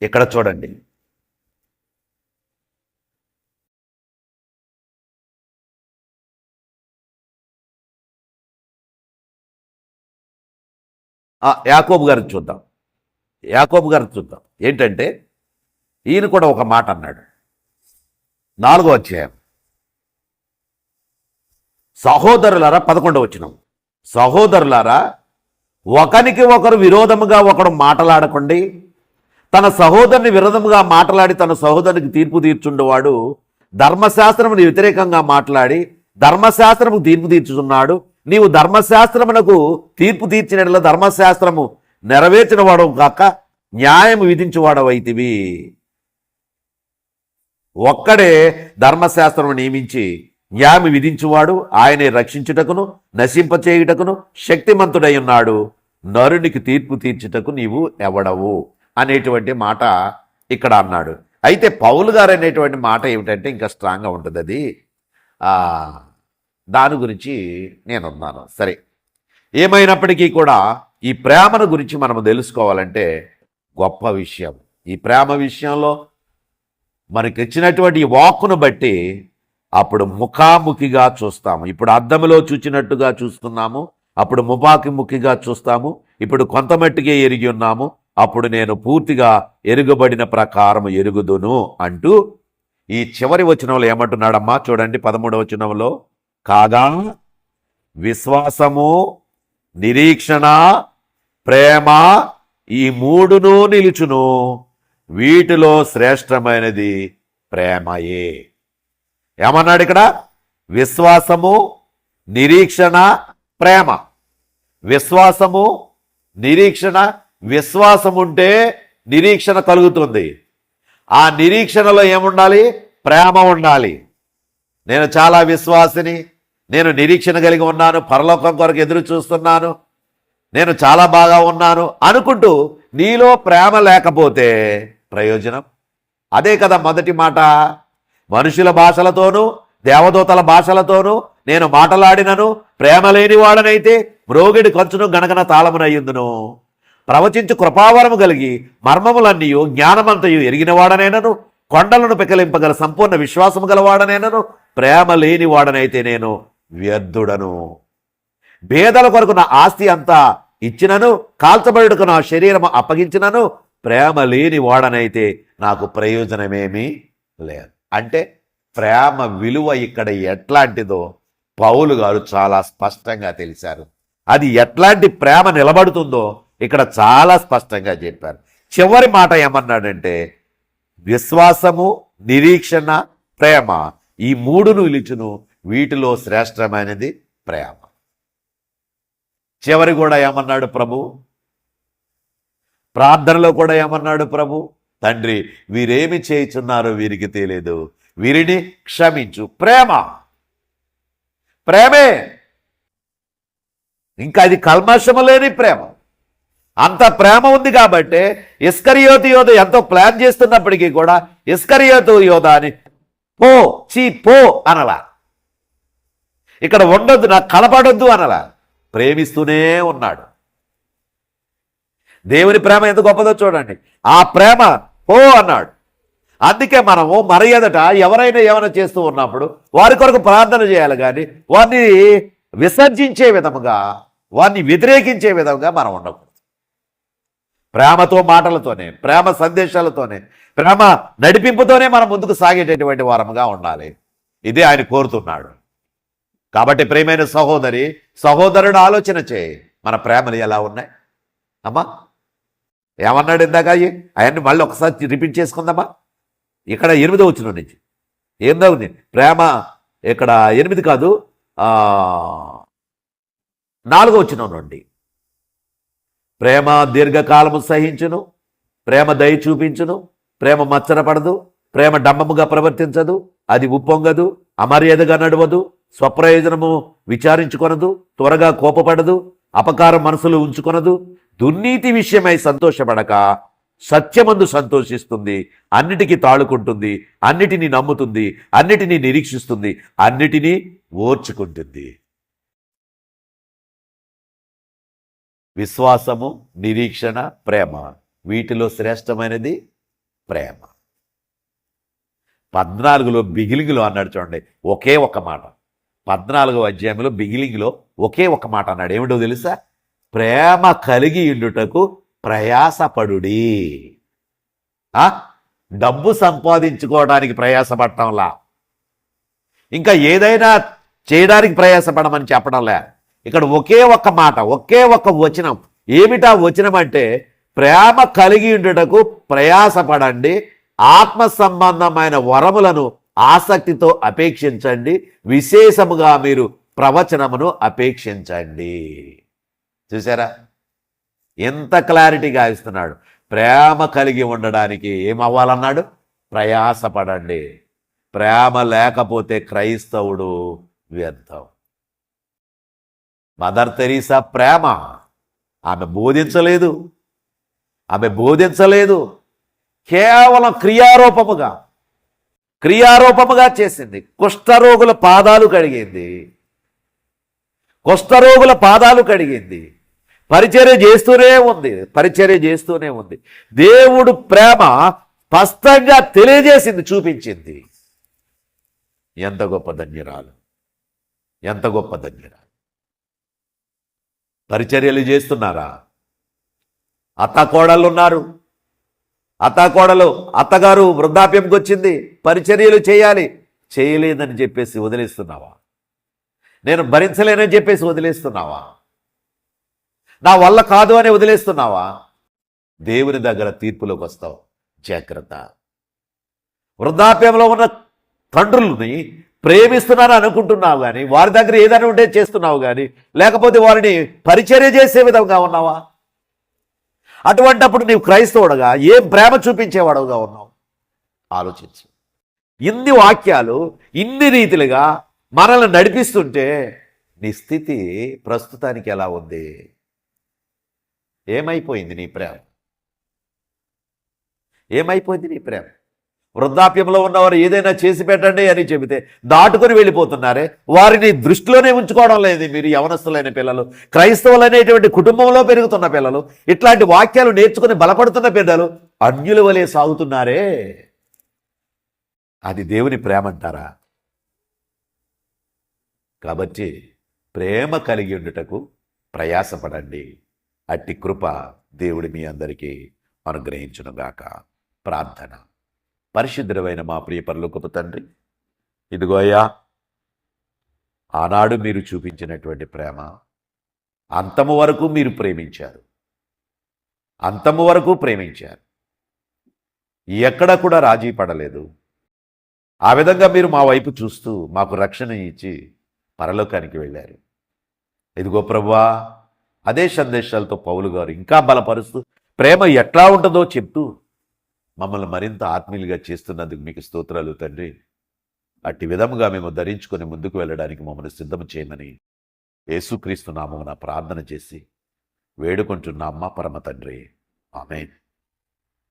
S1: ఇక్కడ చూడండి. యాకోబు గారిని చూద్దాం. ఏంటంటే ఈయన కూడా ఒక మాట అన్నాడు. 4వ అధ్యాయం సహోదరులారా, 11వ వచనం, సహోదరులారా, ఒకరికి ఒకరు విరోధముగా ఒకడు మాటలాడకండి. తన సహోదరుని విరోధముగా మాట్లాడి తన సహోదరునికి తీర్పు తీర్చుండేవాడు ధర్మశాస్త్రముని వ్యతిరేకంగా మాట్లాడి ధర్మశాస్త్రముకు తీర్పు తీర్చుతున్నాడు. నీవు ధర్మశాస్త్రమునకు తీర్పు తీర్చినట్ల ధర్మశాస్త్రము నెరవేర్చిన వాడు కాక న్యాయం విధించువాడవైతివి. ఒక్కడే ధర్మశాస్త్రము నియమించి న్యాయం విధించువాడు, ఆయనే రక్షించుటకును నశింపచేయుటకును శక్తిమంతుడై ఉన్నాడు. నరునికి తీర్పు తీర్చుటకు నీవు ఎవడవు అనేటువంటి మాట ఇక్కడ అన్నాడు. అయితే పౌలు గారు అనేటువంటి మాట ఏమిటంటే ఇంకా స్ట్రాంగ్గా ఉంటుంది. అది దాని గురించి నేనున్నాను. సరే, ఏమైనప్పటికీ కూడా ఈ ప్రేమను గురించి మనం తెలుసుకోవాలంటే గొప్ప విషయం. ఈ ప్రేమ విషయంలో మనకి ఇచ్చినటువంటి ఈ వాక్కును బట్టి అప్పుడు ముఖాముఖిగా చూస్తాము. ఇప్పుడు అద్దంలో చూచినట్టుగా చూస్తున్నాము, అప్పుడు ముఖాముఖిగా చూస్తాము. ఇప్పుడు కొంతమట్టుకే ఎరిగి ఉన్నాము, అప్పుడు నేను పూర్తిగా ఎరుగబడిన ప్రకారం ఎరుగుదును అంటూ ఈ చివరి వచనంలో ఏమంటున్నాడమ్మా చూడండి. 13వ వచనంలో, కాగా విశ్వాసము, నిరీక్షణ, ప్రేమ ఈ మూడును నిలుచును, వీటిలో శ్రేష్టమైనది ప్రేమయే. ఏమన్నాడు ఇక్కడ? విశ్వాసము, నిరీక్షణ, ప్రేమ. విశ్వాసము, నిరీక్షణ. విశ్వాసం ఉంటే నిరీక్షణ కలుగుతుంది. ఆ నిరీక్షణలో ఏముండాలి? ప్రేమ ఉండాలి. నేను చాలా విశ్వాసిని, నేను నిరీక్షణ కలిగి ఉన్నాను, పరలోకం కొరకు ఎదురు చూస్తున్నాను, నేను చాలా బాగా ఉన్నాను అనుకుంటూ నీలో ప్రేమ లేకపోతే ప్రయోజనం? అదే కదా మొదటి మాట. మనుషుల భాషలతోనూ దేవదూతల భాషలతోనూ నేను మాటలాడినను ప్రేమ లేని వాడనైతే మ్రోగిడి కంచును గనగన తాళమునయ్యుందును. ప్రవచించు కృపావరము కలిగి మర్మములన్నీయు జ్ఞానమంతయు ఎరిగినవాడనేనను కొండలను పెకలింపగల సంపూర్ణ విశ్వాసము గలవాడనేనను ప్రేమ లేని వాడనైతే నేను వ్యర్థుడను. భేదల కొరకు నా ఆస్తి అంతా ఇచ్చినను, కాల్చబడుటకు నా శరీరము అప్పగించినను ప్రేమ లేని వాడనైతే నాకు ప్రయోజనమేమీ లేదు. అంటే ప్రేమ విలువ ఇక్కడ ఎట్లాంటిదో పౌలు గారు చాలా స్పష్టంగా తెలిసారు. అది ఎట్లాంటి ప్రేమ నిలబడుతుందో ఇక్కడ చాలా స్పష్టంగా చెప్పారు. చివరి మాట ఏమన్నాడంటే విశ్వాసము, నిరీక్షణ, ప్రేమ ఈ మూడును నిలుచును, వీటిలో శ్రేష్టమైనది ప్రేమ. చివరి కూడా ఏమన్నాడు ప్రభు? ప్రార్థనలో కూడా ఏమన్నాడు ప్రభు? తండ్రి, వీరేమి చేయుచున్నారో వీరికి తెలియదు, వీరిని క్షమించు. ప్రేమే. ఇంకా అది కల్మషము లేని ప్రేమ. అంత ప్రేమ ఉంది కాబట్టి ఇస్కరియోతు యోధ ఎంతో ప్లాన్ చేస్తున్నప్పటికీ కూడా ఇస్కరియోతు యోధ అని పో అనలా. ఇక్కడ ఉండొద్దు, నాకు కనపడొద్దు అనలా. ప్రేమిస్తూనే ఉన్నాడు. దేవుని ప్రేమ ఎంత గొప్పదో చూడండి. ఆ ప్రేమ పో అన్నాడు. అందుకే మనము మన ఎదుట ఎవరైనా ఏమైనా చేస్తూ ఉన్నప్పుడు వారి కొరకు ప్రార్థన చేయాలి, కానీ వారిని విసర్జించే విధముగా, వారిని వ్యతిరేకించే విధంగా మనం ఉండకూడదు. ప్రేమతో, మాటలతోనే, ప్రేమ సందేశాలతోనే, ప్రేమ నడిపింపుతోనే మనం ముందుకు సాగేటటువంటి వారముగా ఉండాలి. ఇదే ఆయన కోరుతున్నాడు. కాబట్టి ప్రియమైన సహోదరి, సహోదరుడు ఆలోచన చేయి, మన ప్రేమలు ఎలా ఉన్నాయి? అమ్మా ఏమన్నాడు ఇందాక? అవన్నీ మళ్ళీ ఒకసారి రిపీట్ చేసుకుందామా? ఇక్కడ 8వ వచనం నుంచి ఏందో ఉంది ప్రేమ. ఇక్కడ 8 కాదు, 4వ వచనం నుండి. ప్రేమ దీర్ఘకాలము సహించును, ప్రేమ దయ చూపించును, ప్రేమ మచ్చరపడదు, ప్రేమ డంబముగా ప్రవర్తించదు, అది ఉప్పొంగదు, అమర్యాదగా నడవదు, స్వప్రయోజనము విచారించుకొనదు, త్వరగా కోపపడదు, అపకారం మనసులో ఉంచుకొనదు, దుర్నీతి విషయమై సంతోషపడక సత్యమందు సంతోషిస్తుంది, అన్నిటికీ తాళుకుంటుంది, అన్నిటినీ నమ్ముతుంది, అన్నిటినీ నిరీక్షిస్తుంది, అన్నిటినీ ఓర్చుకుంటుంది. విశ్వాసము, నిరీక్షణ, ప్రేమ, వీటిలో శ్రేష్టమైనది ప్రేమ. 14లో బిగిలింగ్లో అన్నాడు చూడండి, ఒకే ఒక మాట. 14వ అధ్యాయంలో బిగిలింగ్లో ఒకే ఒక మాట అన్నాడు. ఏమిటో తెలుసా? ప్రేమ కలిగి ఉండుటకు ప్రయాసపడుడి. డబ్బు సంపాదించుకోవడానికి ప్రయాసపడటంలా, ఇంకా ఏదైనా చేయడానికి ప్రయాసపడమని చెప్పడంలే. ఇక్కడ ఒకే ఒక్క మాట, ఒకే ఒక్క వచనం. ఏమిటా వచనం అంటే, ప్రేమ కలిగి ఉండుటకు ప్రయాసపడండి, ఆత్మ సంబంధమైన వరములను ఆసక్తితో అపేక్షించండి, విశేషముగా మీరు ప్రవచనమును అపేక్షించండి. చూసారా ఎంత క్లారిటీగా ఇస్తున్నాడు? ప్రేమ కలిగి ఉండడానికి ఏమవ్వాలన్నాడు? ప్రయాసపడండి. ప్రేమ లేకపోతే క్రైస్తవుడు వ్యర్థం. మదర్ తెరీసా ప్రేమ ఆమె బోధించలేదు, కేవలం క్రియారూపముగా చేసింది. కుష్ఠరోగుల పాదాలు కడిగింది, పరిచర్య చేస్తూనే ఉంది. దేవుడు ప్రేమ స్పష్టంగా తెలియజేసింది, చూపించింది. ఎంత గొప్ప ధన్యురాలు! పరిచర్యలు చేస్తున్నారా? అత్తకోడళ్ళు ఉన్నారు. అత్తగారు వృద్ధాప్యంకి వచ్చింది, పరిచర్యలు చేయాలి, చేయలేదని చెప్పేసి వదిలేస్తున్నావా? నేను భరించలేనని చెప్పేసి వదిలేస్తున్నావా? నా వల్ల కాదు అని వదిలేస్తున్నావా? దేవుని దగ్గర తీర్పులోకి వస్తావు. జాగ్రత్త. వృద్ధాప్యంలో ఉన్న తండ్రుల్ని ప్రేమిస్తున్నాను అనుకుంటున్నావు కానీ, వారి దగ్గర ఏదైనా ఉంటే చేస్తున్నావు కానీ, లేకపోతే వారిని పరిచర్య చేసే విధంగా ఉన్నావా? అటువంటప్పుడు నీవు క్రైస్తవుడుగా ఏం ప్రేమ చూపించేవాడుగా ఉన్నావు? ఆలోచించు. ఇన్ని వాక్యాలు ఇన్ని రీతిలుగా మనల్ని నడిపిస్తుంటే నీ స్థితి ప్రస్తుతానికి ఎలా ఉంది? ఏమైపోయింది నీ ప్రేమ? వృద్ధాప్యంలో ఉన్నవారు ఏదైనా చేసి పెట్టండి అని చెబితే దాటుకొని వెళ్ళిపోతున్నారే, వారిని దృష్టిలోనే ఉంచుకోవడం లేదు. మీరు యవనస్తులైన పిల్లలు, క్రైస్తవులైనటువంటి కుటుంబంలో పెరుగుతున్న పిల్లలు, ఇట్లాంటి వాక్యాలు నేర్చుకుని బలపడుతున్న పిల్లలు అన్యుల వలె సాగుతున్నారే, అది దేవుని ప్రేమ అంటారా? కాబట్టి ప్రేమ కలిగి ఉండుటకు ప్రయాసపడండి. అట్టి కృప దేవుడి మీ అందరికీ అనుగ్రహించునుగాక. ప్రార్థన. పరిశుద్ధుడైన మా ప్రియ పరలోకపు తండ్రి, ఇదిగో అయ్యా, ఆనాడు మీరు చూపించినటువంటి ప్రేమ అంతము వరకు మీరు ప్రేమించారు. ఎక్కడ కూడా రాజీ పడలేదు. ఆ విధంగా మీరు మా వైపు చూస్తూ మాకు రక్షణ ఇచ్చి పరలోకానికి వెళ్ళారు. ఇదిగో ప్రభువా, అదే సందేశాలతో పౌలు గారు ఇంకా బలపరుస్తూ ప్రేమ ఎట్లా ఉంటుందో చెప్తూ మమ్మల్ని మరింత ఆత్మీయులుగా చేస్తున్నందుకు మీకు స్తోత్రాలు తండ్రి. అట్టి విధముగా మేము ధరించుకొని ముందుకు వెళ్ళడానికి మమ్మల్ని సిద్ధం చేయమని యేసుక్రీస్తు నామమున ప్రార్థన చేసి వేడుకుంటున్న అమ్మ పరమ తండ్రి. ఆమేన్.